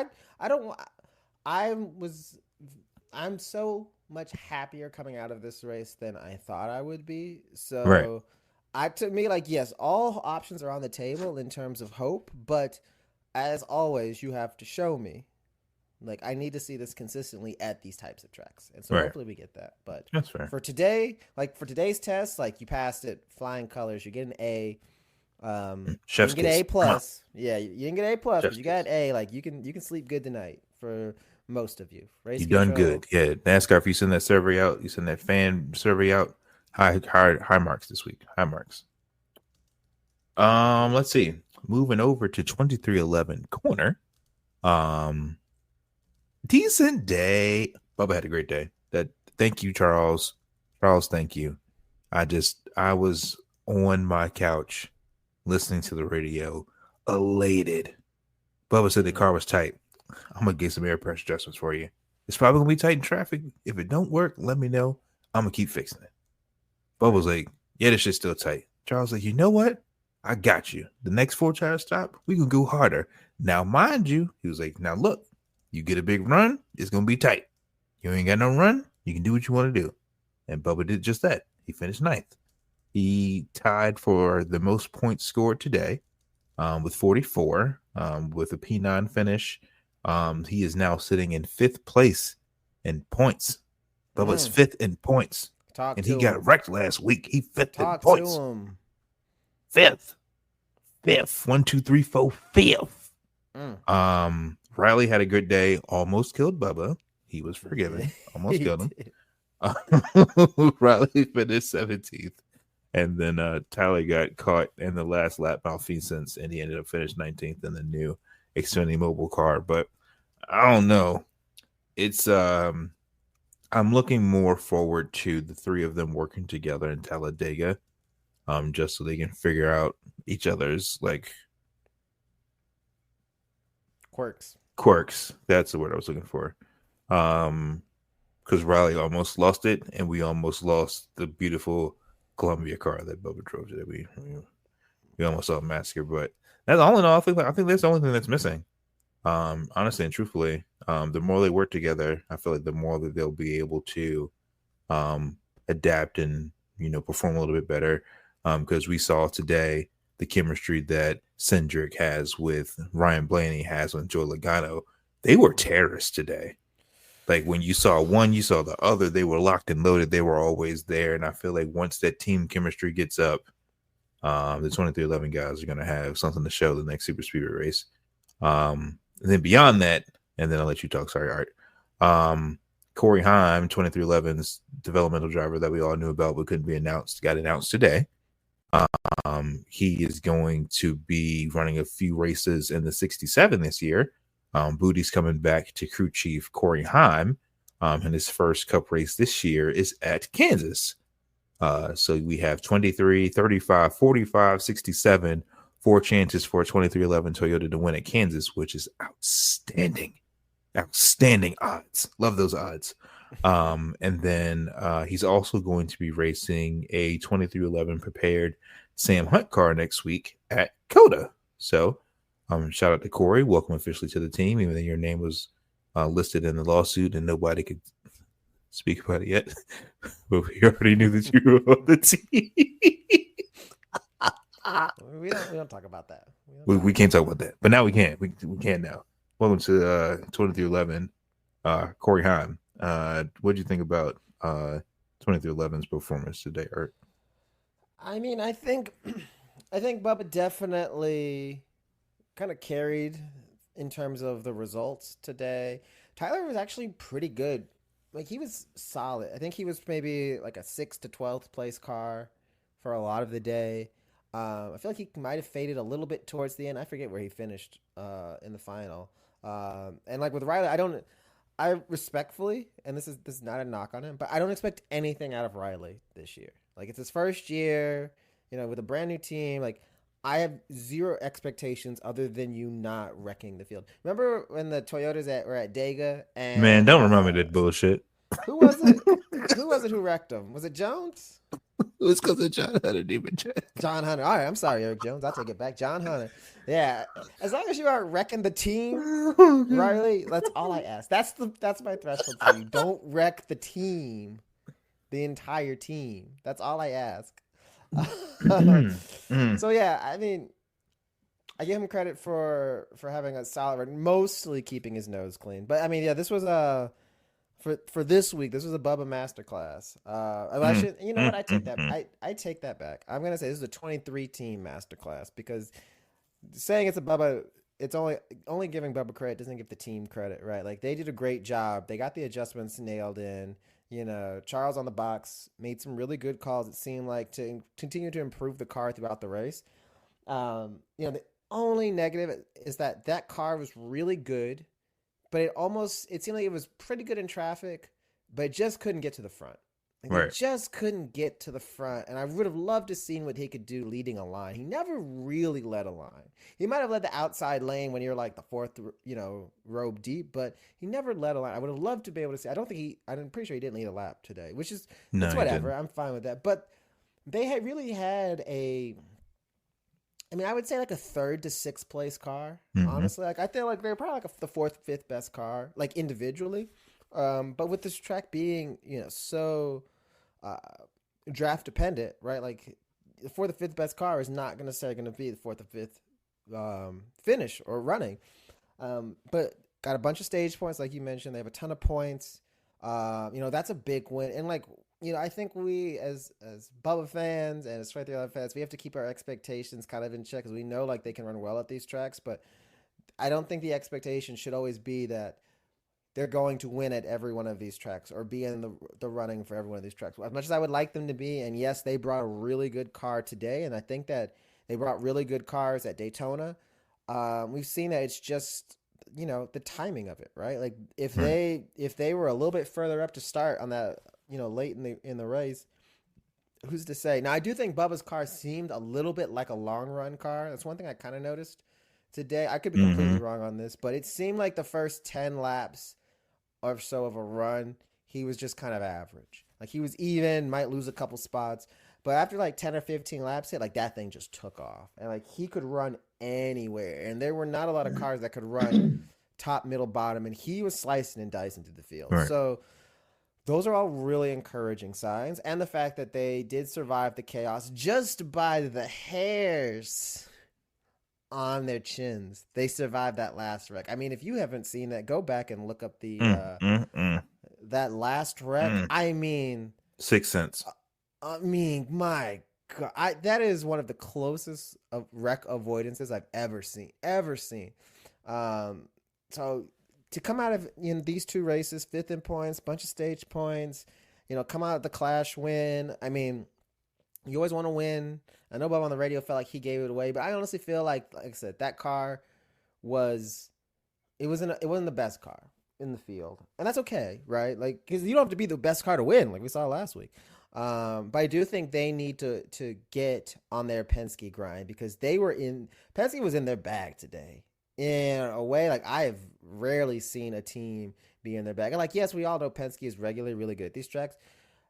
S11: I'm so much happier coming out of this race than I thought I would be. So to me, like, yes, all options are on the table in terms of hope, but as always, you have to show me. Like, I need to see this consistently at these types of tracks. And so hopefully we get that. But that's fair.
S10: For today, like for today's test, like you passed it, flying colors, you get an A. You can get A+. Yeah, you didn't get A+, but you got an A. Like you can sleep good tonight for most of you.
S11: You done good. Yeah, NASCAR, if you send that survey out, you send that fan survey out, high marks this week. High marks. Let's see. Moving over to 2311 corner. Decent day. Bubba had a great day. Thank you, Charles. Charles, thank you. I was on my couch listening to the radio, elated. Bubba said the car was tight. I'm gonna get some air pressure adjustments for you. It's probably gonna be tight in traffic. If it don't work, let me know. I'm gonna keep fixing it. Bubba was like, yeah, this shit's still tight. Charles was like, you know what? I got you. The next 4-tire stop, we can go harder. Now, mind you, he was like, now look, you get a big run, it's gonna be tight. You ain't got no run, you can do what you want to do. And Bubba did just that. He finished 9th. He tied for the most points scored today with 44 with a P9 finish. He is now sitting in 5th place in points. Bubba's 5th in points. He got wrecked last week. He 5th in points. 5th. 1, 2, 3, 4, 5th. Riley had a good day. Almost killed Bubba. He was forgiven. Almost killed him. Riley finished 17th. And then Tyler got caught in the last lap malfeasance, and he ended up finishing 19th in the new Xfinity mobile car. But I don't know. It's I'm looking more forward to the three of them working together in Talladega, just so they can figure out each other's like quirks. That's the word I was looking for. Because Riley almost lost it, and we almost lost the beautiful Columbia car that Bubba drove today. We almost saw a massacre, but that's all in all. I think that's the only thing that's missing. Honestly and truthfully, the more they work together, I feel like the more that they'll be able to adapt and perform a little bit better. Because we saw today the chemistry that Cindric has with Ryan Blaney has with Joey Logano. they were terrorists today. Like when you saw one, you saw the other. They were locked and loaded. They were always there. And I feel like once that team chemistry gets up, the 2311 guys are going to have something to show the next super speedway race. And then beyond that, and then I'll let you talk. Sorry, Art. Corey Heim, 2311's developmental driver that we all knew about but couldn't be announced, got announced today. He is going to be running a few races in the 67 this year. Booty's coming back to crew chief Corey Heim, and his first cup race this year is at Kansas. So we have 23, 35, 45, 67, 4 chances for a 2311 Toyota to win at Kansas, which is outstanding. Outstanding odds. Love those odds. And then he's also going to be racing a 2311 prepared Sam Hunt car next week at COTA. So shout out to Corey. Welcome officially to the team, even though your name was listed in the lawsuit and nobody could speak about it yet. But we already knew that you were on the team.
S10: We don't talk about that.
S11: We can't talk about that. But now we can. We can now. Welcome to 2311, Corey Heim. What did you think about 2311's performance today, Art?
S10: I mean, I think Bubba definitely kind of carried in terms of the results today. Tyler was actually pretty good. Like, he was solid. I think he was maybe like a 6th to 12th place car for a lot of the day. I feel like he might have faded a little bit towards the end. I forget where he finished in the final. And like with Riley, I respectfully, and this is not a knock on him, but I don't expect anything out of Riley this year. Like, it's his first year, with a brand new team. Like, I have zero expectations other than you not wrecking the field. Remember when the Toyotas were at Dega? And
S11: Man, don't remember that bullshit.
S10: Who was it? Who was it who wrecked them? Was it Jones?
S11: It was because of John Hunter, demon chat.
S10: John Hunter. All right, I'm sorry, Eric Jones. I'll take it back. John Hunter. Yeah, as long as you aren't wrecking the team, Riley, that's all I ask. That's my threshold for you. Don't wreck the team, the entire team. That's all I ask. So yeah, I mean, I give him credit for having a solid run, mostly keeping his nose clean. But I mean, yeah, this was for this week, this was a Bubba masterclass. I should, you know what? I take that. I take that back. I'm gonna say this is a 23 team masterclass, because saying it's a Bubba, it's only giving Bubba credit doesn't give the team credit, right? Like, they did a great job. They got the adjustments nailed in. Charles on the box made some really good calls. It seemed like to continue to improve the car throughout the race. The only negative is that car was really good, but it seemed like it was pretty good in traffic, but it just couldn't get to the front. Like, It just couldn't get to the front, and I would have loved to seen what he could do leading a line. He never really led a line. He might have led the outside lane when you're like the fourth, row deep, but he never led a line. I would have loved to be able to see. I'm pretty sure he didn't lead a lap today, which is it's whatever. I'm fine with that. But they had I would say like a 3rd to 6th place car. Honestly, like I feel like they're probably like the 4th, 5th best car, like individually. But with this track being, so draft dependent, right? Like, the 4th or 5th best car is not going to be the 4th or 5th finish or running. But got a bunch of stage points, like you mentioned. They have a ton of points. That's a big win. And like, I think we as Bubba fans and as 2311 fans, we have to keep our expectations kind of in check, because we know like they can run well at these tracks, but I don't think the expectation should always be that they're going to win at every one of these tracks or be in the running for every one of these tracks. As much as I would like them to be, and yes, they brought a really good car today, and I think that they brought really good cars at Daytona. We've seen that it's just, the timing of it, right? Like, if they were a little bit further up to start on that, late in the race, who's to say? Now, I do think Bubba's car seemed a little bit like a long run car. That's one thing I kind of noticed today. I could be completely wrong on this, but it seemed like the first 10 laps or so of a run, he was just kind of average. Like, he was even, might lose a couple spots, but after like 10 or 15 laps hit, like, that thing just took off, and like, he could run anywhere, and there were not a lot of cars that could run top, middle, bottom, and he was slicing and dicing through the field. Right. So those are all really encouraging signs, and the fact that they did survive the chaos just by the hairs on their chins. They survived that last wreck. I mean, if you haven't seen that, go back and look up the that last wreck. I mean,
S11: 6 cents.
S10: I mean, my God, that is one of the closest wreck avoidances I've ever seen. So to come out of these two races, 5th in points, bunch of stage points, come out of the Clash win. I mean, you always want to win. I know Bob on the radio felt like he gave it away, but I honestly feel like I said, that car wasn't the best car in the field, and that's okay, right? Like, because you don't have to be the best car to win, like we saw last week. But I do think they need to get on their Penske grind, because Penske was in their bag today in a way like I have rarely seen a team be in their bag. And like, yes, we all know Penske is regularly really good at these tracks,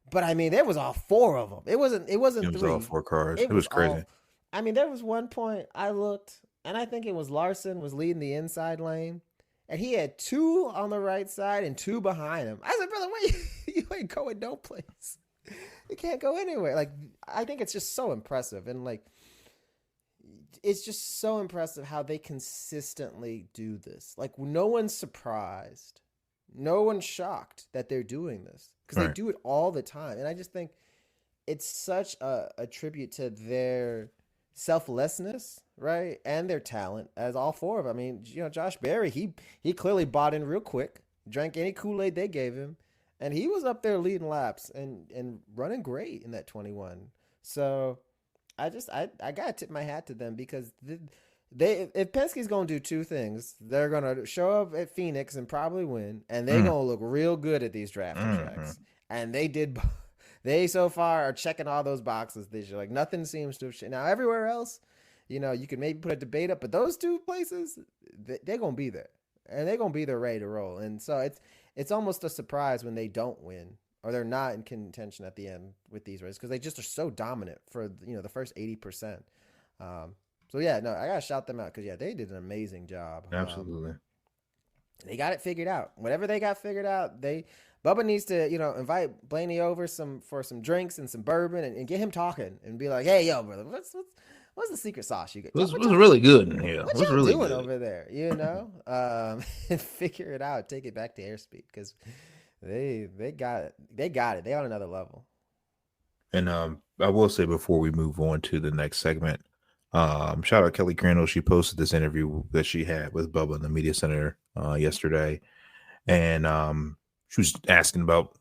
S10: but I mean, there was all 4 of them. It wasn't
S11: It was
S10: 3.
S11: all 4 cars. It was crazy.
S10: I mean, there was one point I looked, and I think it was Larson was leading the inside lane, and he had 2 on the right side and 2 behind him. I said, brother, wait, you ain't going no place. You can't go anywhere. Like, I think it's just so impressive. And like, it's just so impressive how they consistently do this. Like, no one's surprised. No one's shocked that they're doing this, because they do it all the time. And I just think it's such a tribute to their selflessness, right? And their talent, as all 4 of them. I mean, Josh Berry, he clearly bought in real quick, drank any Kool-Aid they gave him. And he was up there leading laps and running great in that 21. So I gotta tip my hat to them, because if Penske's gonna do 2 things, they're gonna show up at Phoenix and probably win, and they're gonna look real good at these drafting tracks. And they did. They so far are checking all those boxes this year. Like, nothing seems to have now everywhere else. You can maybe put a debate up, but those 2 places, they're gonna be there, and they're gonna be there ready to roll. And so it's almost a surprise when they don't win, or they're not in contention at the end with these races, because they just are so dominant for the first 80%. So yeah, no, I gotta shout them out, because they did an amazing job.
S11: Absolutely.
S10: They got it figured out. Whatever they got figured out, Bubba needs to invite Blaney over for some drinks and some bourbon, and get him talking, and be like, hey, yo, brother, what's the secret sauce you got?
S11: What's really good in here?
S10: What
S11: What's
S10: you
S11: really
S10: doing
S11: good
S10: over there? And figure it out. Take it back to airspeed, because they got it. They got it. They on another level.
S11: And I will say, before we move on to the next segment, shout out Kelly Crandall. She posted this interview that she had with Bubba in the media center yesterday, and she was asking about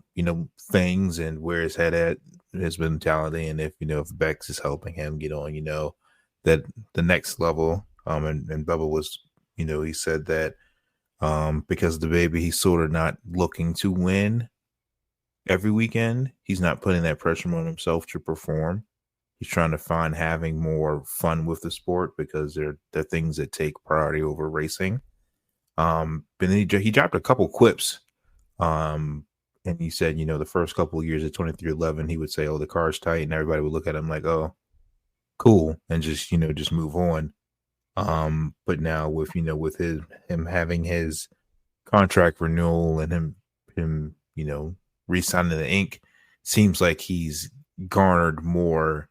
S11: things and where his head at, his mentality, and if Bex is helping him get on that the next level. And Bubba was he said that because of the baby, he's sort of not looking to win every weekend. He's not putting that pressure on himself to perform. He's trying to find having more fun with the sport, because they're things that take priority over racing. But then he dropped a couple quips. And he said, the first couple of years at 2311, he would say, oh, the car's tight, and everybody would look at him like, oh, cool, and just move on. But now with him having his contract renewal, and him re-signing the ink, seems like he's garnered more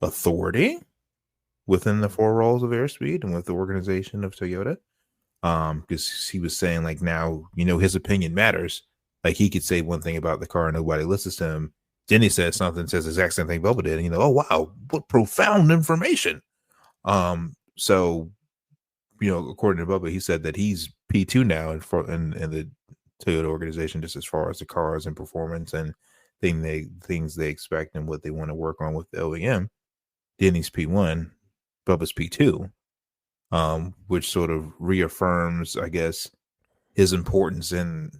S11: authority within the 4 roles of airspeed and with the organization of Toyota. Because he was saying, like, now his opinion matters. Like, he could say one thing about the car and nobody listens to him. Then he says something, says the exact same thing Bubba did, and oh wow, what profound information. So according to Bubba, he said that he's P2 now in the Toyota organization, just as far as the cars and performance and things they expect and what they want to work on with the OEM. Denny's P1, Bubba's P2, which sort of reaffirms, I guess, his importance in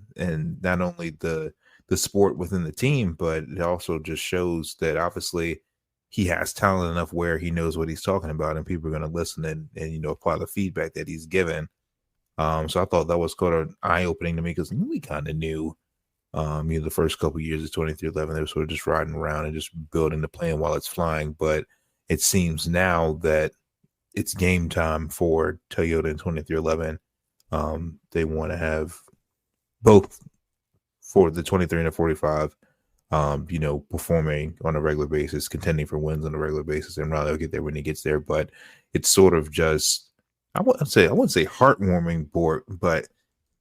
S11: not only the sport within the team, but it also just shows that obviously he has talent enough where he knows what he's talking about, and people are going to listen and apply the feedback that he's given. So I thought that was kind of eye-opening to me, because we kind of knew, the first couple of years of 2311, they were sort of just riding around and just building the plane while it's flying. But it seems now that it's game time for Toyota in 2311. They want to have both for the 23 and the 45 performing on a regular basis, contending for wins on a regular basis, and Riley will get there when he gets there. But it's sort of just, I wouldn't say heartwarming, but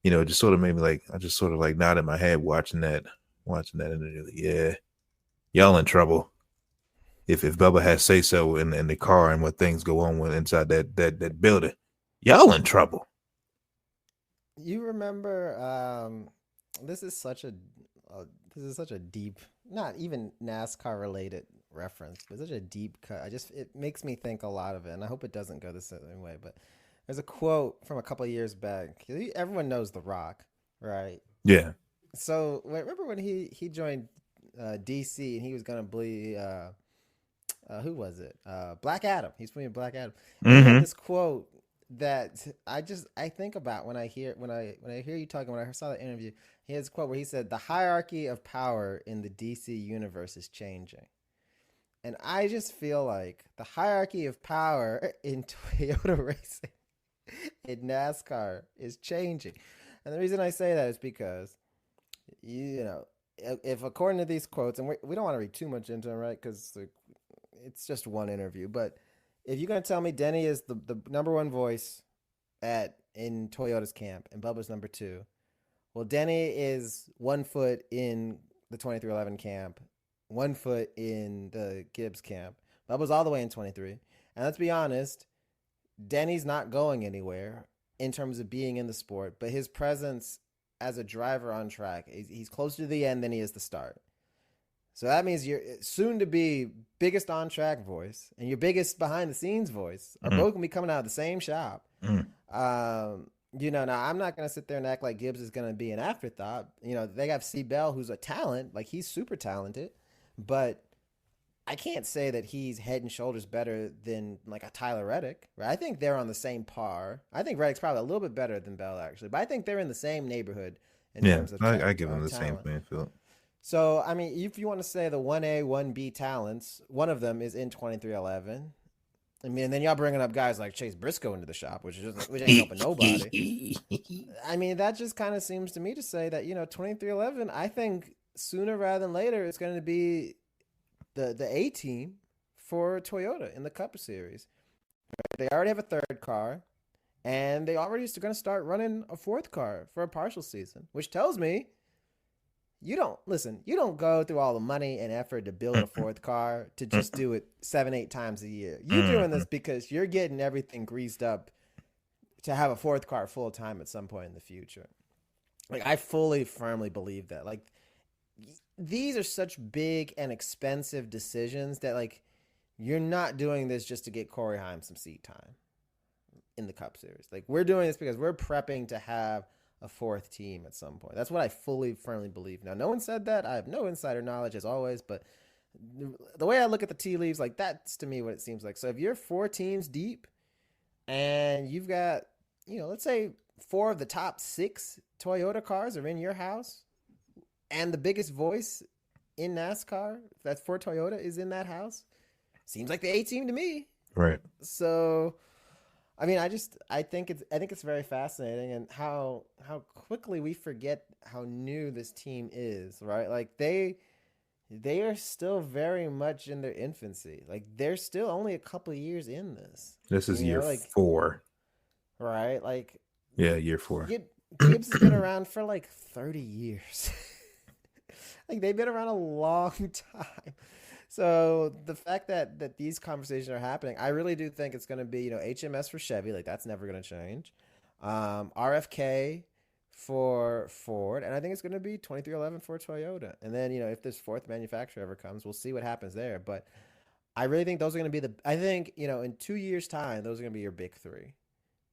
S11: just sort of made me I just sort of nodded my head watching that interview. Yeah, y'all in trouble. If Bubba has say so in the car and what things go on with inside that building, y'all in trouble.
S10: You remember? This is such a deep, not even NASCAR related reference, but such a deep cut. It makes me think a lot of it, and I hope it doesn't go the same way. But there's a quote from a couple of years back. Everyone knows The Rock, right?
S11: Yeah.
S10: So remember when he joined DC and he was gonna be who was it? Black Adam. He's playing Black Adam. And he had this quote that I think about when I hear you talking. When I saw the interview, he has a quote where he said, "The hierarchy of power in the DC universe is changing," and I just feel like the hierarchy of power in Toyota racing, in NASCAR, is changing. And the reason I say that is because, if according to these quotes, and we don't want to read too much into them, right? Because it's just one interview, but if you're going to tell me Denny is the number one voice in Toyota's camp and Bubba's number two, well, Denny is 1 foot in the 2311 camp, 1 foot in the Gibbs camp. Bubba's all the way in 23. And let's be honest, Denny's not going anywhere in terms of being in the sport, but his presence as a driver on track, he's closer to the end than he is the start. So that means your soon to be biggest on track voice and your biggest behind the scenes voice are both gonna be coming out of the same shop. Now I'm not gonna sit there and act like Gibbs is gonna be an afterthought. They have C. Bell, who's a talent, like he's super talented, but I can't say that he's head and shoulders better than like a Tyler Reddick. Right? I think they're on the same par. I think Reddick's probably a little bit better than Bell actually, but I think they're in the same neighborhood in terms of
S11: I give them the
S10: talent.
S11: same playing field.
S10: So, I mean, if you want to say the 1A, 1B talents, one of them is in 2311. I mean, and then y'all bringing up guys like Chase Briscoe into the shop, which ain't helping nobody. I mean, that just kind of seems to me to say that, 2311, I think sooner rather than later, it's going to be the A team for Toyota in the Cup Series. They already have a third car, and they already are going to start running a fourth car for a partial season, which tells me you don't go through all the money and effort to build a fourth car to just do it 7-8 times a year. You're doing this because you're getting everything greased up to have a fourth car full time at some point in the future. Like, I firmly believe that. Like, these are such big and expensive decisions that, like, you're not doing this just to get Corey Heim some seat time in the Cup Series. Like, we're doing this because we're prepping to have a fourth team at some point. That's what I firmly believe. Now, no one said that. I have no insider knowledge as always, but the way I look at the tea leaves, like, that's to me what it seems like. So if you're 4 teams deep and you've got, let's say 4 of the top 6 Toyota cars are in your house and the biggest voice in NASCAR that's for Toyota is in that house, seems like the A team to me.
S11: Right.
S10: So I mean, I think it's very fascinating, and how quickly we forget how new this team is, right? Like they are still very much in their infancy. Like they're still only a couple of years in this.
S11: This is year 4.
S10: Right? Like
S11: year 4.
S10: Gibbs has been around for like 30 years. Like they've been around a long time. So the fact that these conversations are happening, I really do think it's going to be, HMS for Chevy, like that's never going to change. RFK for Ford, and I think it's going to be 2311 for Toyota. And then, if this fourth manufacturer ever comes, we'll see what happens there. But I really think those are going to be I think, in 2 years' time, those are going to be your big 3.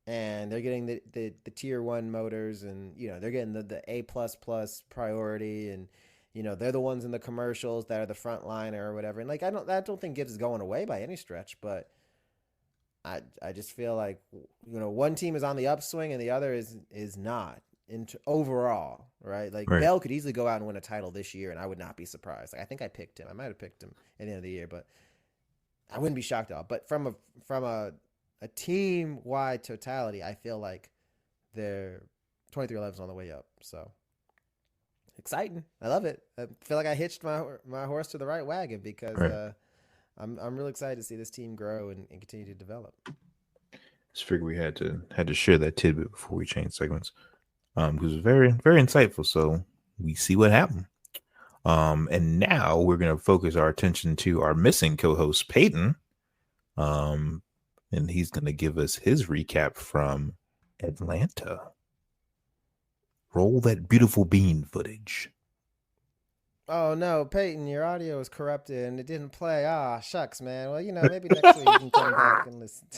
S10: And they're getting the tier 1 motors, and, they're getting the A++ priority, and they're the ones in the commercials that are the front liner or whatever. And like, I don't think Gibbs is going away by any stretch, but I just feel like, one team is on the upswing and the other is not overall, right? Like right. Bell could easily go out and win a title this year, and I would not be surprised. Like, I think I picked him. I might've picked him at the end of the year, but I wouldn't be shocked at all. But from a team wide totality, I feel like their 2311's on the way up. So exciting. I love it. I feel like I hitched my horse to the right wagon because I'm really excited to see this team grow and continue to develop.
S11: Just figured we had to share that tidbit before we change segments. Because it was very, very insightful. So we see what happened. And now we're gonna focus our attention to our missing co-host Peyton. And he's gonna give us his recap from Atlanta. Roll that beautiful bean footage.
S10: Oh no, Peyton, your audio is corrupted and it didn't play. Ah, shucks, man. Well, maybe next week you can come back and listen.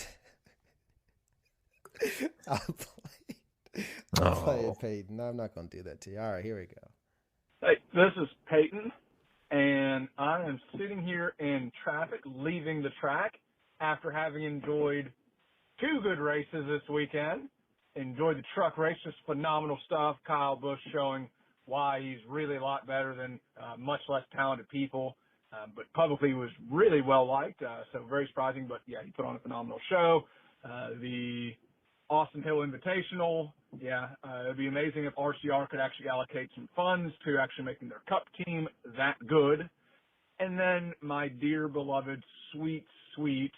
S10: I'll play it, Peyton. No, I'm not going to do that to you. All right, here we go.
S2: Hey, this is Peyton, and I am sitting here in traffic leaving the track after having enjoyed 2 good races this weekend. Enjoyed the truck race, just phenomenal stuff. Kyle Busch showing why he's really a lot better than much less talented people, but publicly was really well liked, so very surprising. But yeah, he put on a phenomenal show. The Austin Hill Invitational, it'd be amazing if RCR could actually allocate some funds to actually making their cup team that good. And then my dear beloved, sweet, sweet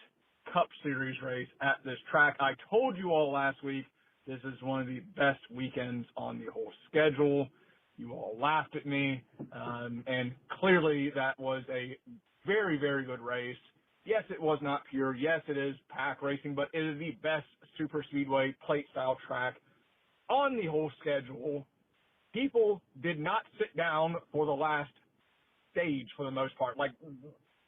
S2: Cup Series race at this track. I told you all last week this is one of the best weekends on the whole schedule. You all laughed at me, and clearly that was a very, very good race. Yes, it was not pure. Yes, it is pack racing, but it is the best super speedway plate-style track on the whole schedule. People did not sit down for the last stage for the most part. Like,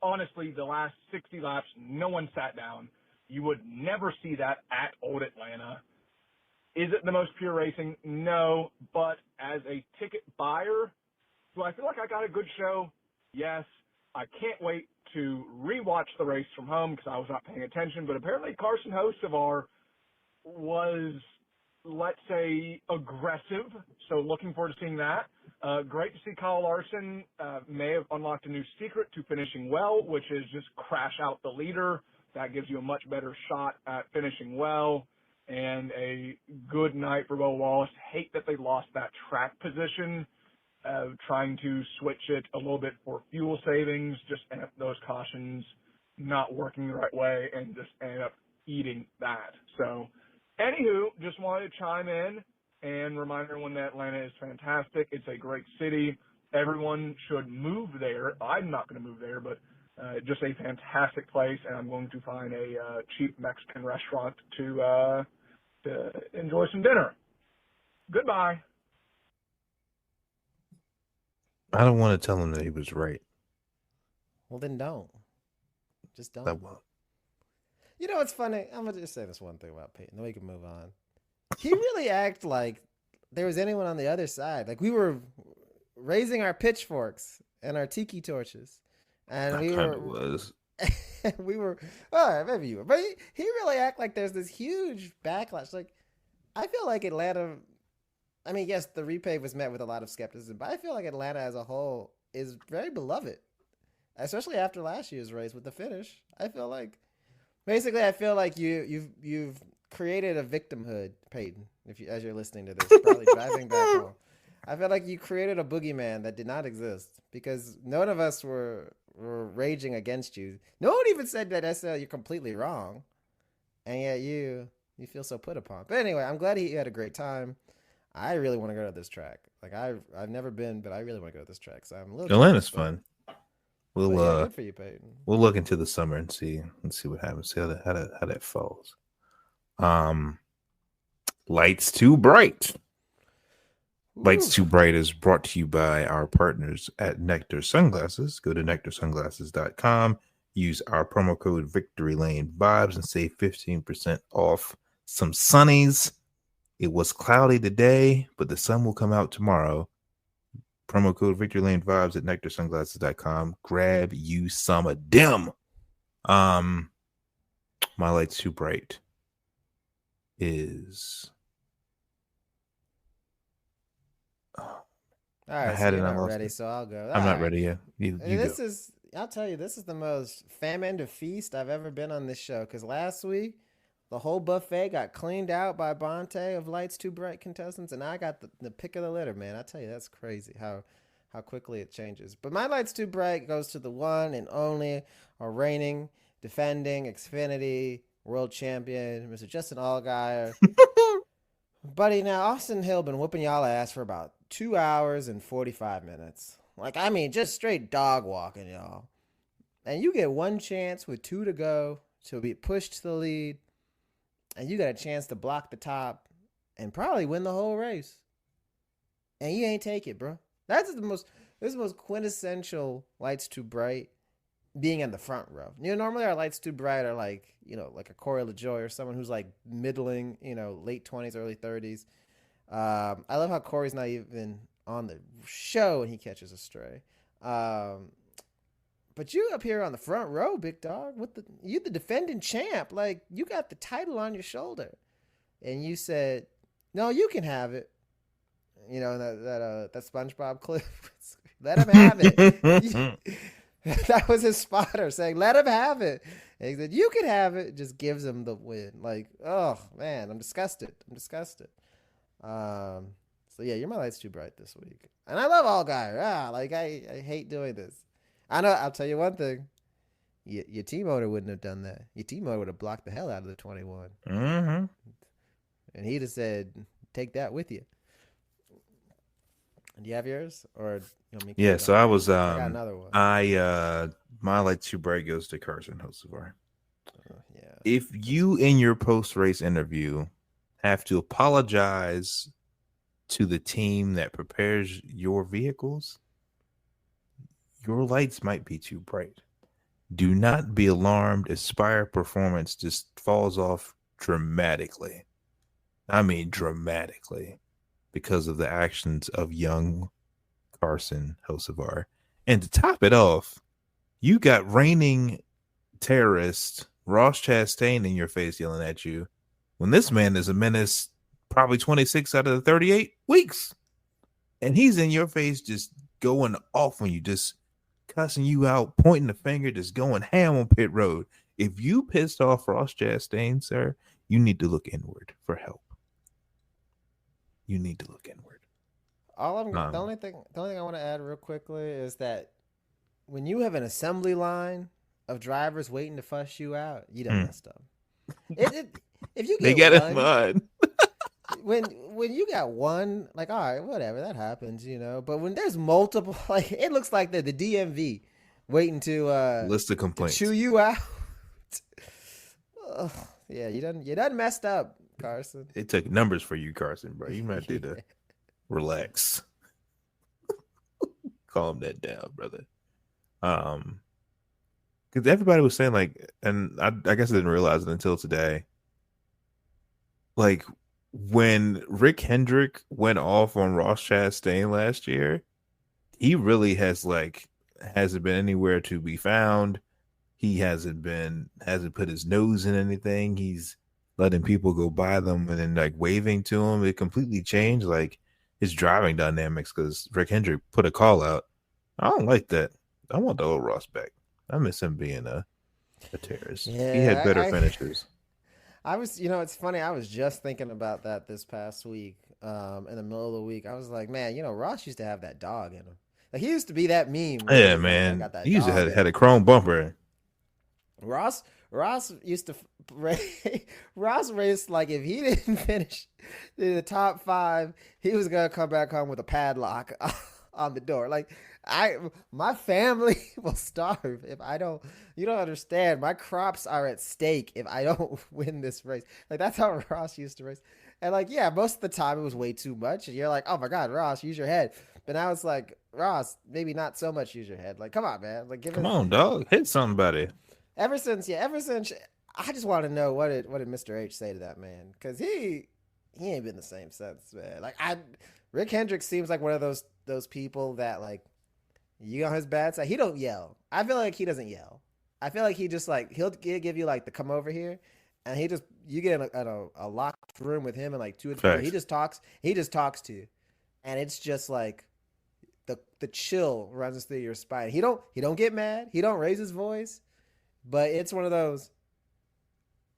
S2: honestly, the last 60 laps, no one sat down. You would never see that at Old Atlanta. Is it the most pure racing? No, but as a ticket buyer, do I feel like I got a good show? Yes. I can't wait to rewatch the race from home because I was not paying attention, but apparently Carson Hocevar was, let's say, aggressive, so looking forward to seeing that. Great to see Kyle Larson may have unlocked a new secret to finishing well, which is just crash out the leader. That gives you a much better shot at finishing well. And a good night for Bo Wallace. Hate that they lost that track position. Trying to switch it a little bit for fuel savings, just end up those cautions not working the right way and just ended up eating that. So, anywho, just wanted to chime in and remind everyone that Atlanta is fantastic. It's a great city. Everyone should move there. I'm not going to move there, but just a fantastic place, and I'm going to find a cheap Mexican restaurant to enjoy some dinner. Goodbye.
S11: I don't want to tell him that he was right.
S10: Well, then don't. Just don't.
S11: That won't.
S10: You know what's funny? I'm going to just say this one thing about Peyton, then we can move on. He really acted like there was anyone on the other side. Like we were raising our pitchforks and our tiki torches. And we were, well, maybe you were, but he really acted like there's this huge backlash. Like, I feel like Atlanta, I mean, yes, the repave was met with a lot of skepticism, but I feel like Atlanta as a whole is very beloved, especially after last year's race with the finish. I feel like, basically, you've created a victimhood, Peyton, as you're listening to this, probably driving back home. I feel like you created a boogeyman that did not exist because none of us were raging against you. No one even said that SL you're completely wrong, and yet you feel so put upon. But anyway, I'm glad he had a great time. I really want to go to this track. Like I've never been, but I really want to go to this track. So I'm a little.
S11: Atlanta's fun. We'll
S10: good for you, Peyton.
S11: We'll look into the summer and see what happens. See how that falls. Lights Too Bright. Lights Too Bright is brought to you by our partners at Nectar Sunglasses. Go to nectarsunglasses.com. Use our promo code Victory Lane Vibes and save 15% off some sunnies. It was cloudy today, but the sun will come out tomorrow. Promo code Victory Lane Vibes at nectarsunglasses.com. Grab you some of them. My Lights Too Bright is...
S10: All right, so you're not ready, so I'll go.
S11: I'm not ready yet.
S10: I'll tell you, this is the most famine to feast I've ever been on this show. Because last week, The whole buffet got cleaned out by Bonte of Lights Too Bright contestants, and I got the pick of the litter, man. I tell you, that's crazy how quickly it changes. But my Lights Too Bright goes to the one and only, our reigning, defending Xfinity world champion, Mr. Justin Allgaier. Buddy, now Austin Hill been whooping y'all ass for about 2 hours and 45 minutes. Like, I mean, just straight dog walking, y'all. And you get one chance with 2 to go to be pushed to the lead, and you got a chance to block the top and probably win the whole race. And you ain't take it, bro. This is the most quintessential Lights Too Bright being in the front row. You know, normally our Lights Too Bright are like, you know, like a Corey LaJoy or someone who's like middling, you know, late 20s, early 30s. I love how Corey's not even on the show and he catches a stray. But you up here on the front row, big dog, you the defending champ. Like, you got the title on your shoulder. And you said, no, you can have it. You know, that SpongeBob clip. Let him have it. That was his spotter saying, let him have it. And he said, you can have it. Just gives him the win. Like, oh, man, I'm disgusted. So, yeah, you're my Lights Too Bright this week. And I love Allgaier. Like, I hate doing this. I know, I'll tell you one thing. Your team owner wouldn't have done that. Your team owner would have blocked the hell out of the 21.
S11: Mm-hmm.
S10: And he'd have said, take that with you. Do you have yours? Or you want me to
S11: Yeah, so I was
S10: I got another one.
S11: My Lights Too Bright goes to Carson Hocevar.
S10: Yeah.
S11: If you in your post-race interview have to apologize to the team that prepares your vehicles, your lights might be too bright. Do not be alarmed if Spire performance just falls off dramatically. I mean dramatically, because of the actions of young Carson Hocevar. And to top it off, you got reigning terrorist Ross Chastain in your face yelling at you when this man is a menace probably 26 out of the 38 weeks. And he's in your face just going off on you, just cussing you out, pointing the finger, just going ham on pit road. If you pissed off Ross Chastain, sir, you need to look inward for help. You need to look inward.
S10: The only thing I want to add real quickly is that when you have an assembly line of drivers waiting to fuss you out, you done messed up. If you get
S11: they got it mud.
S10: when you got one, like, all right, whatever, that happens, you know. But when there's multiple, like, it looks like the DMV waiting to
S11: list of complaints,
S10: chew you out. Yeah, you done messed up, Carson.
S11: It took numbers for you, Carson, bro. You might need to relax. Calm that down, brother. Because everybody was saying, like, and I guess I didn't realize it until today, like, when Rick Hendrick went off on Ross Chastain last year, he really hasn't been anywhere to be found. He hasn't put his nose in anything. He's letting people go by them and then, like, waving to him. It completely changed, like, his driving dynamics, because Rick Hendrick put a call out. I don't like that. I want the old Ross back. I miss him being a terrorist.
S10: Yeah,
S11: he had better finishes.
S10: It's funny. I was just thinking about that this past week, in the middle of the week. I was like, man, Ross used to have that dog in him. Like, he used to be that meme.
S11: Yeah, man. He used to had a chrome bumper.
S10: Ross used to Ross raced like if he didn't finish in the top 5, he was gonna come back home with a padlock on the door. Like, my family will starve if I don't. You don't understand. My crops are at stake if I don't win this race. Like, that's how Ross used to race. And, like, yeah, most of the time it was way too much. And you're like, oh my God, Ross, use your head. But now it's like, Ross, maybe not so much use your head. Like, come on, man. Like,
S11: come on, dog, hit somebody.
S10: Ever since, I just want to know what did Mr. H say to that man, because he ain't been the same since, man. Like, Rick Hendrick seems like one of those people that, like, you on his bad side, he don't yell. I feel like he doesn't yell. I feel like he just, like, he'll give you, like, the come over here, and you get in a locked room with him and, like, 2 or 3. He just talks to you, and it's just like the chill runs through your spine. He don't get mad. He don't raise his voice. But it's one of those,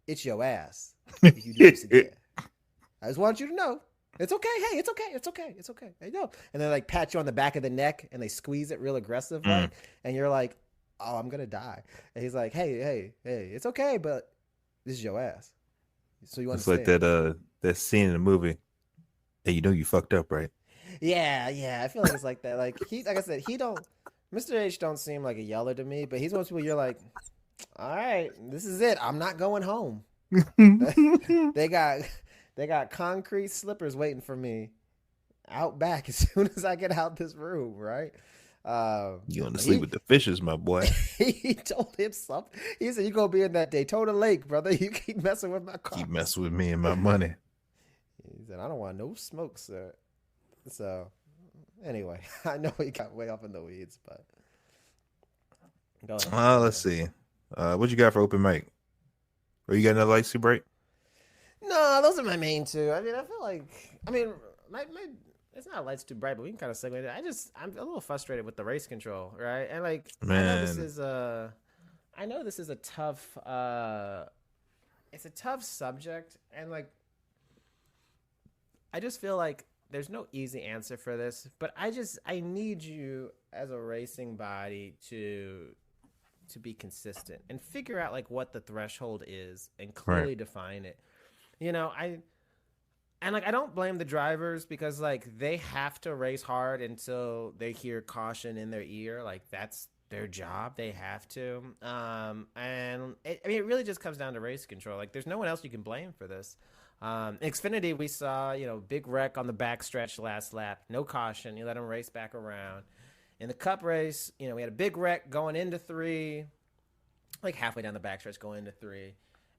S10: it's your ass if you do this again. I just want you to know. It's okay. Hey, it's okay. It's okay. It's okay. Hey, no. And they like pat you on the back of the neck and they squeeze it real aggressive, right? And you're like, oh, I'm gonna die. And he's like, hey, it's okay, but this is your ass. So you
S11: It's
S10: understand?
S11: like that scene in the movie. Hey, you know you fucked up, right?
S10: Yeah. I feel like it's like that. Like I said, Mr. H don't seem like a yeller to me, but he's one of those people you're like, all right, this is it. I'm not going home. They got concrete slippers waiting for me out back as soon as I get out this room, right?
S11: You want to sleep with the fishes, my boy.
S10: He told him something. He said, "You gonna be in that Daytona Lake, brother. You keep messing with my car.
S11: Keep messing with me and my money."
S10: He said, "I don't want no smoke, sir." So, anyway, I know he got way off in the weeds, but go ahead.
S11: Let's see. What you got for open mic? Or you got another light super break?
S10: No, those are my main two. I mean, I feel like, my it's not lights too bright, but we can kind of segue it. I'm a little frustrated with the race control, right? And like,
S11: Man.
S10: I know this is a tough, it's a tough subject, and like, I just feel like there's no easy answer for this, but I need you as a racing body to be consistent and figure out like what the threshold is and clearly define it. You know, I don't blame the drivers because like they have to race hard until they hear caution in their ear. Like that's their job. They have to. It really just comes down to race control. Like there's no one else you can blame for this. Xfinity, we saw, big wreck on the backstretch last lap. No caution. You let them race back around. In the Cup race, we had a big wreck going into 3, like halfway down the backstretch going into 3.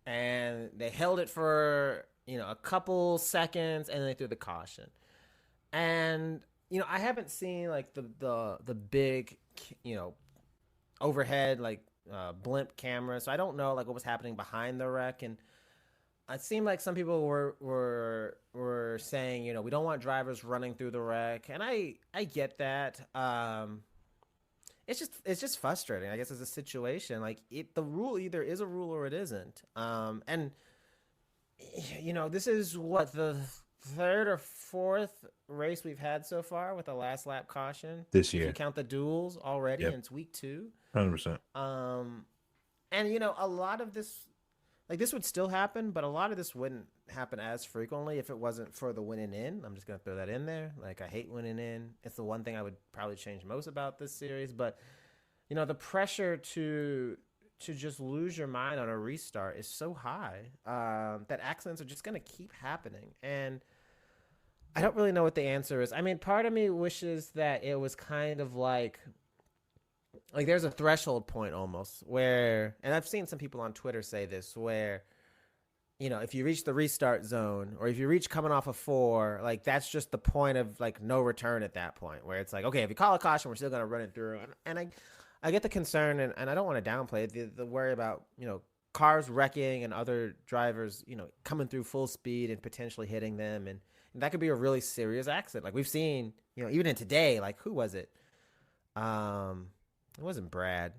S10: And they held it for, a couple seconds, and then they threw the caution. And, I haven't seen, like, the big, overhead, like, blimp camera. So I don't know, like, what was happening behind the wreck. And it seemed like some people were saying, we don't want drivers running through the wreck. And I get that. It's just frustrating, I guess, as a situation. Like the rule either is a rule or it isn't. And this is what the 3rd or 4th race we've had so far with the last lap caution
S11: this year.
S10: If you count the duels already, and it's week 2.
S11: 100%.
S10: And a lot of this, like this would still happen, but a lot of this wouldn't happen as frequently if it wasn't for the winning in. I'm just going to throw that in there. Like I hate winning in. It's the one thing I would probably change most about this series. But, the pressure to just lose your mind on a restart is so high that accidents are just going to keep happening. And I don't really know what the answer is. I mean, part of me wishes that it was kind of like there's a threshold point almost where, and I've seen some people on Twitter say this, where, if you reach the restart zone or if you reach coming off of 4, like that's just the point of like no return at that point, where it's like, okay, if you call a caution, we're still going to run it through. And I get the concern, and I don't want to downplay it, the worry about, cars wrecking and other drivers, coming through full speed and potentially hitting them. And that could be a really serious accident. Like we've seen, even in today, like who was it? It wasn't Brad.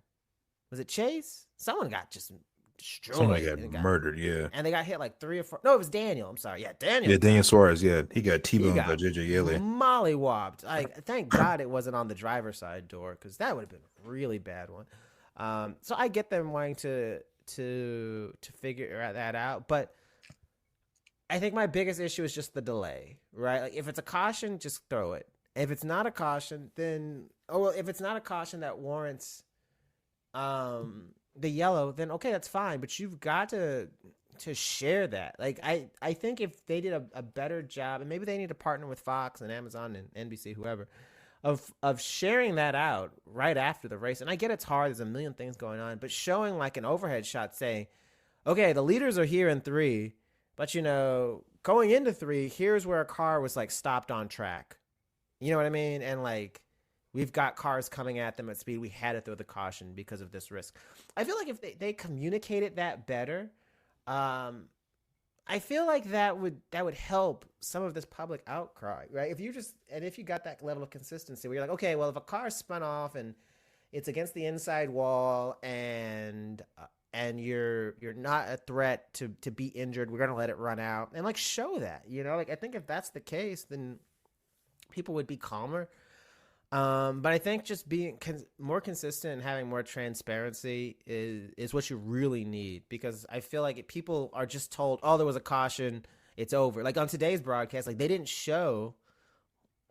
S10: Was it Chase? Someone got just destroyed.
S11: Somebody got murdered, yeah.
S10: And they got hit like 3 or 4. No, it was Daniel. I'm sorry. Yeah, Daniel.
S11: Yeah, Daniel Suarez, yeah. He got T-boned by JJ Yeley.
S10: Mollywopped. Thank God it wasn't on the driver's side door, because that would have been a really bad one. So I get them wanting to figure that out. But I think my biggest issue is just the delay, right? Like if it's a caution, just throw it. If it's not a caution, then if it's not a caution that warrants the yellow, then okay, that's fine. But you've got to share that. Like I think if they did a better job, and maybe they need to partner with Fox and Amazon and NBC, whoever, of sharing that out right after the race. And I get it's hard. There's a million things going on, but showing like an overhead shot saying, okay, the leaders are here in 3, but going into 3, here's where a car was like stopped on track. You know what I mean? And like, we've got cars coming at them at speed. We had to throw the caution because of this risk. I feel like if they communicated that better, I feel like that would help some of this public outcry, right? If you got that level of consistency where you're like, okay, well, if a car spun off and it's against the inside wall and and you're not a threat to be injured. We're gonna let it run out and like show that, like I think if that's the case, then people would be calmer. But I think just being more consistent and having more transparency is what you really need, because I feel like if people are just told, oh, there was a caution, it's over. Like on today's broadcast, like they didn't show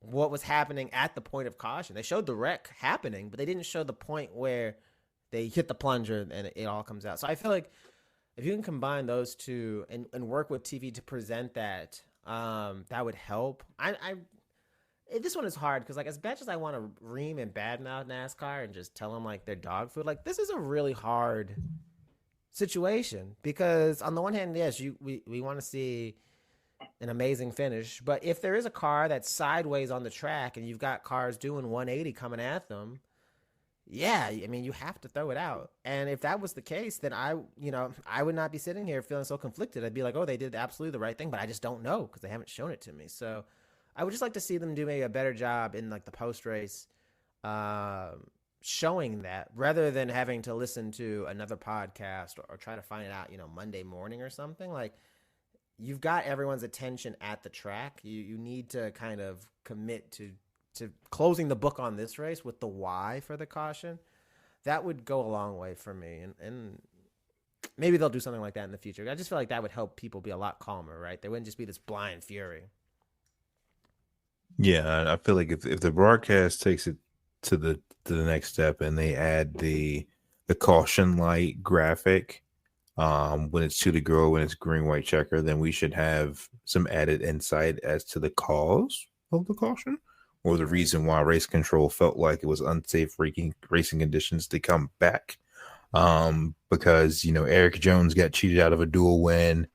S10: what was happening at the point of caution. They showed the wreck happening, but they didn't show the point where they hit the plunger and it all comes out. So I feel like if you can combine those two and work with TV to present that, that would help. This one is hard because, like, as much as I want to ream and badmouth NASCAR and just tell them like they're dog food, like this is a really hard situation, because on the one hand, yes, we want to see an amazing finish, but if there is a car that's sideways on the track and you've got cars doing 180 coming at them, yeah, I mean, you have to throw it out. And if that was the case, then I would not be sitting here feeling so conflicted. I'd be like, oh, they did absolutely the right thing, but I just don't know because they haven't shown it to me. So I would just like to see them do maybe a better job in like the post-race showing that, rather than having to listen to another podcast or try to find it out, Monday morning or something. Like, you've got everyone's attention at the track. You need to kind of commit to closing the book on this race with the why for the caution. That would go a long way for me. And maybe they'll do something like that in the future. I just feel like that would help people be a lot calmer, right? They wouldn't just be this blind fury.
S11: Yeah, I feel like if the broadcast takes it to the next step and they add the caution light graphic when it's to the girl, when it's green, white checker, then we should have some added insight as to the cause of the caution or the reason why race control felt like it was unsafe racing conditions to come back. Because, Eric Jones got cheated out of a dual win.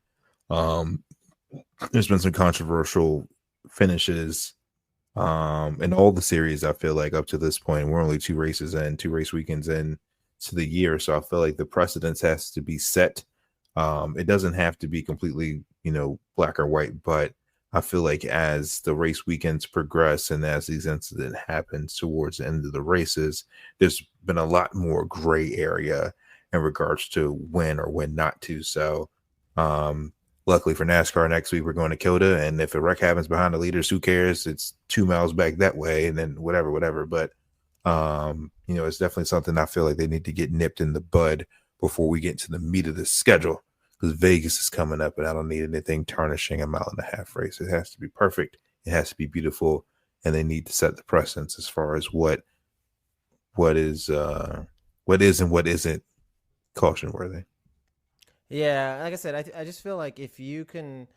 S11: There's been some controversial finishes in all the series. I feel like up to this point, we're only 2 race weekends in to the year. So I feel like the precedence has to be set. It doesn't have to be completely, black or white, but I feel like as the race weekends progress and as these incidents happen towards the end of the races, there's been a lot more gray area in regards to when or when not to. So, luckily for NASCAR, next week we're going to COTA, and if a wreck happens behind the leaders, who cares? It's 2 miles back that way, and then whatever. But it's definitely something I feel like they need to get nipped in the bud before we get into the meat of the schedule, because Vegas is coming up, and I don't need anything tarnishing a 1.5 mile race. It has to be perfect. It has to be beautiful, and they need to set the precedence as far as what is and what isn't caution worthy.
S10: Yeah, like I said, I just feel like if you can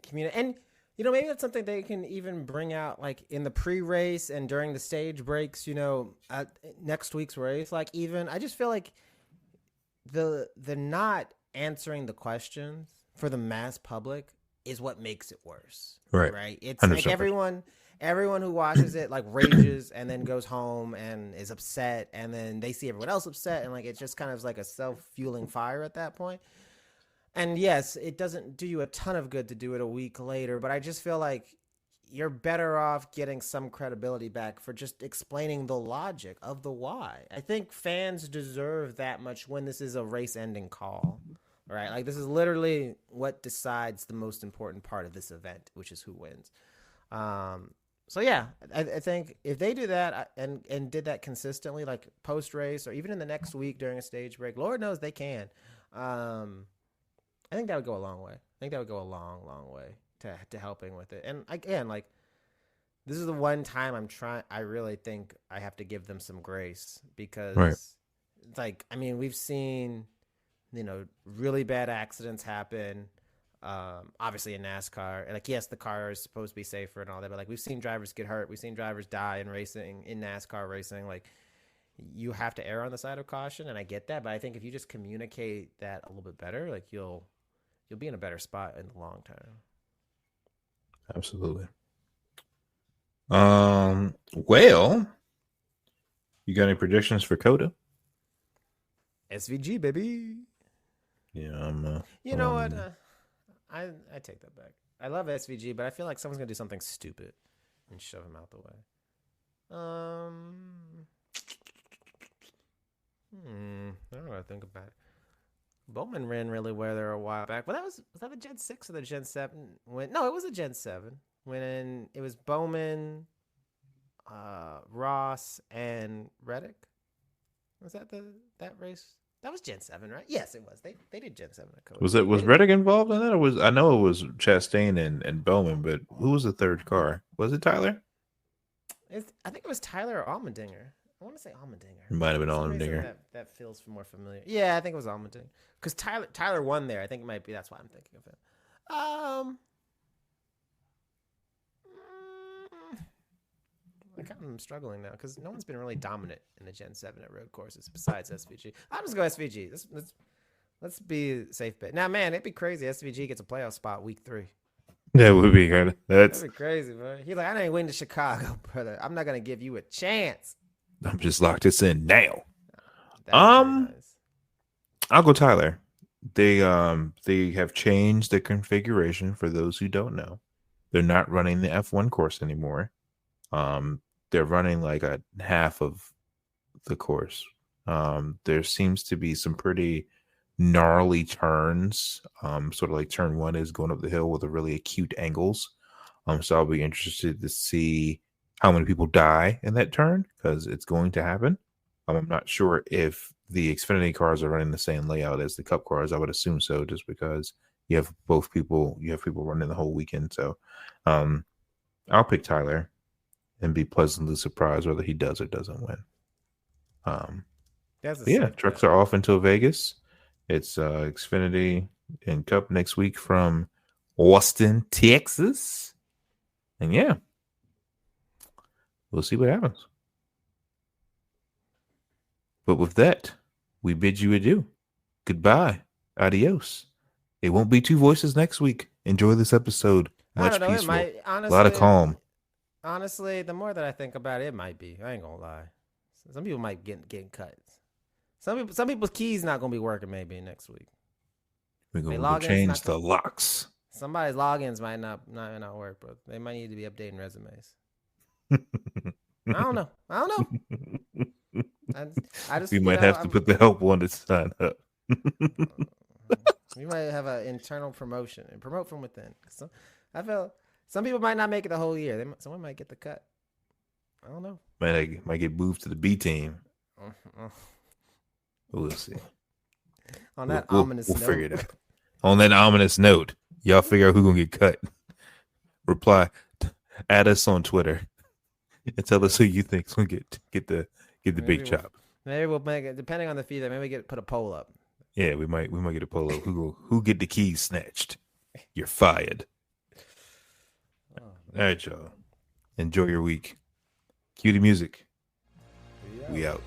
S10: communicate, and maybe that's something they can even bring out like in the pre-race and during the stage breaks, at next week's race. Like, even I just feel like the not answering the questions for the mass public is what makes it worse. Right. It's 100%. Like everyone who watches it like rages and then goes home and is upset, and then they see everyone else upset, and like it's just kind of like a self-fueling fire at that point. And yes, it doesn't do you a ton of good to do it a week later, but I just feel like you're better off getting some credibility back for just explaining the logic of the why. I think fans deserve that much when this is a race-ending call, right? Like, this is literally what decides the most important part of this event, which is who wins. So yeah, I think if they do that and did that consistently, like post-race or even in the next week during a stage break, Lord knows they can. I think that would go a long way. I think that would go a long, long way to helping with it. And again, like, this is the one time I really think I have to give them some grace, because it's like, I mean, we've seen, really bad accidents happen. Obviously in NASCAR, like, yes, the car is supposed to be safer and all that, but like, we've seen drivers get hurt. We've seen drivers die in NASCAR racing. Like, you have to err on the side of caution, and I get that, but I think if you just communicate that a little bit better, like, you'll be in a better spot in the long term.
S11: Absolutely. Well, you got any predictions for COTA?
S10: SVG, baby.
S11: Yeah,
S10: you know what? I take that back. I love SVG, but I feel like someone's gonna do something stupid and shove him out the way. I don't know what to think about it. Bowman ran really well there a while back. But was that the Gen 6 or the Gen 7? No, it was a Gen 7. When it was Bowman, Ross, and Reddick. Was that that race? That was Gen 7, right? Yes, it was. They did Gen 7 at Cody.
S11: Was Reddick involved in that? Or I know it was Chastain and Bowman, but who was the third car? Was it Tyler?
S10: I think it was Tyler or Allmendinger. I want to say Allmendinger.
S11: It might have been Allmendinger.
S10: That feels more familiar. Yeah, I think it was Allmendinger. Because Tyler won there. I think it might be. That's why I'm thinking of it. I'm struggling now because no one's been really dominant in the Gen 7 at road courses besides SVG. I'm just going SVG. Let's be a safe bet. Now, man, it'd be crazy. SVG gets a playoff spot week 3.
S11: That would be good. That'd
S10: be crazy, bro. He's like, I ain't winning to Chicago, brother. I'm not gonna give you a chance.
S11: I'm just locked this in now. Nice. I'll go Tyler. They have changed the configuration for those who don't know. They're not running the F1 course anymore. They're running like a half of the course. There seems to be some pretty gnarly turns, sort of like turn 1 is going up the hill with a really acute angles. So I'll be interested to see how many people die in that turn because it's going to happen. I'm not sure if the Xfinity cars are running the same layout as the Cup cars. I would assume so, just because you have people running the whole weekend. So I'll pick Tyler and be pleasantly surprised whether he does or doesn't win. Trucks are off until Vegas. It's Xfinity and Cup next week from Austin, Texas. And yeah, we'll see what happens. But with that, we bid you adieu. Goodbye. Adios. It won't be 2 voices next week. Enjoy this episode. Much peaceful. A lot of calm.
S10: Honestly, the more that I think about it, it might be. I ain't gonna lie. Some people might get cut. Some people's keys not gonna be working maybe next week.
S11: We're gonna change the locks.
S10: Somebody's logins might not work, but they might need to be updating resumes. I don't know. I just
S11: we might have to put the help on to sign up.
S10: We might have an internal promotion and promote from within. I feel some people might not make it the whole year. Someone might get the cut. I don't know.
S11: Might get moved to the B team. We'll see.
S10: On that ominous note.
S11: We'll figure it out. On that ominous note, y'all figure out who's going to get cut. Reply. Add us on Twitter. And tell us who you think is going to get the big chop.
S10: Maybe we'll make it, depending on the feedback, maybe put a poll up.
S11: Yeah, we might get a poll up. Who get the keys snatched? You're fired. All right, y'all. Enjoy your week. Cue the music. We out.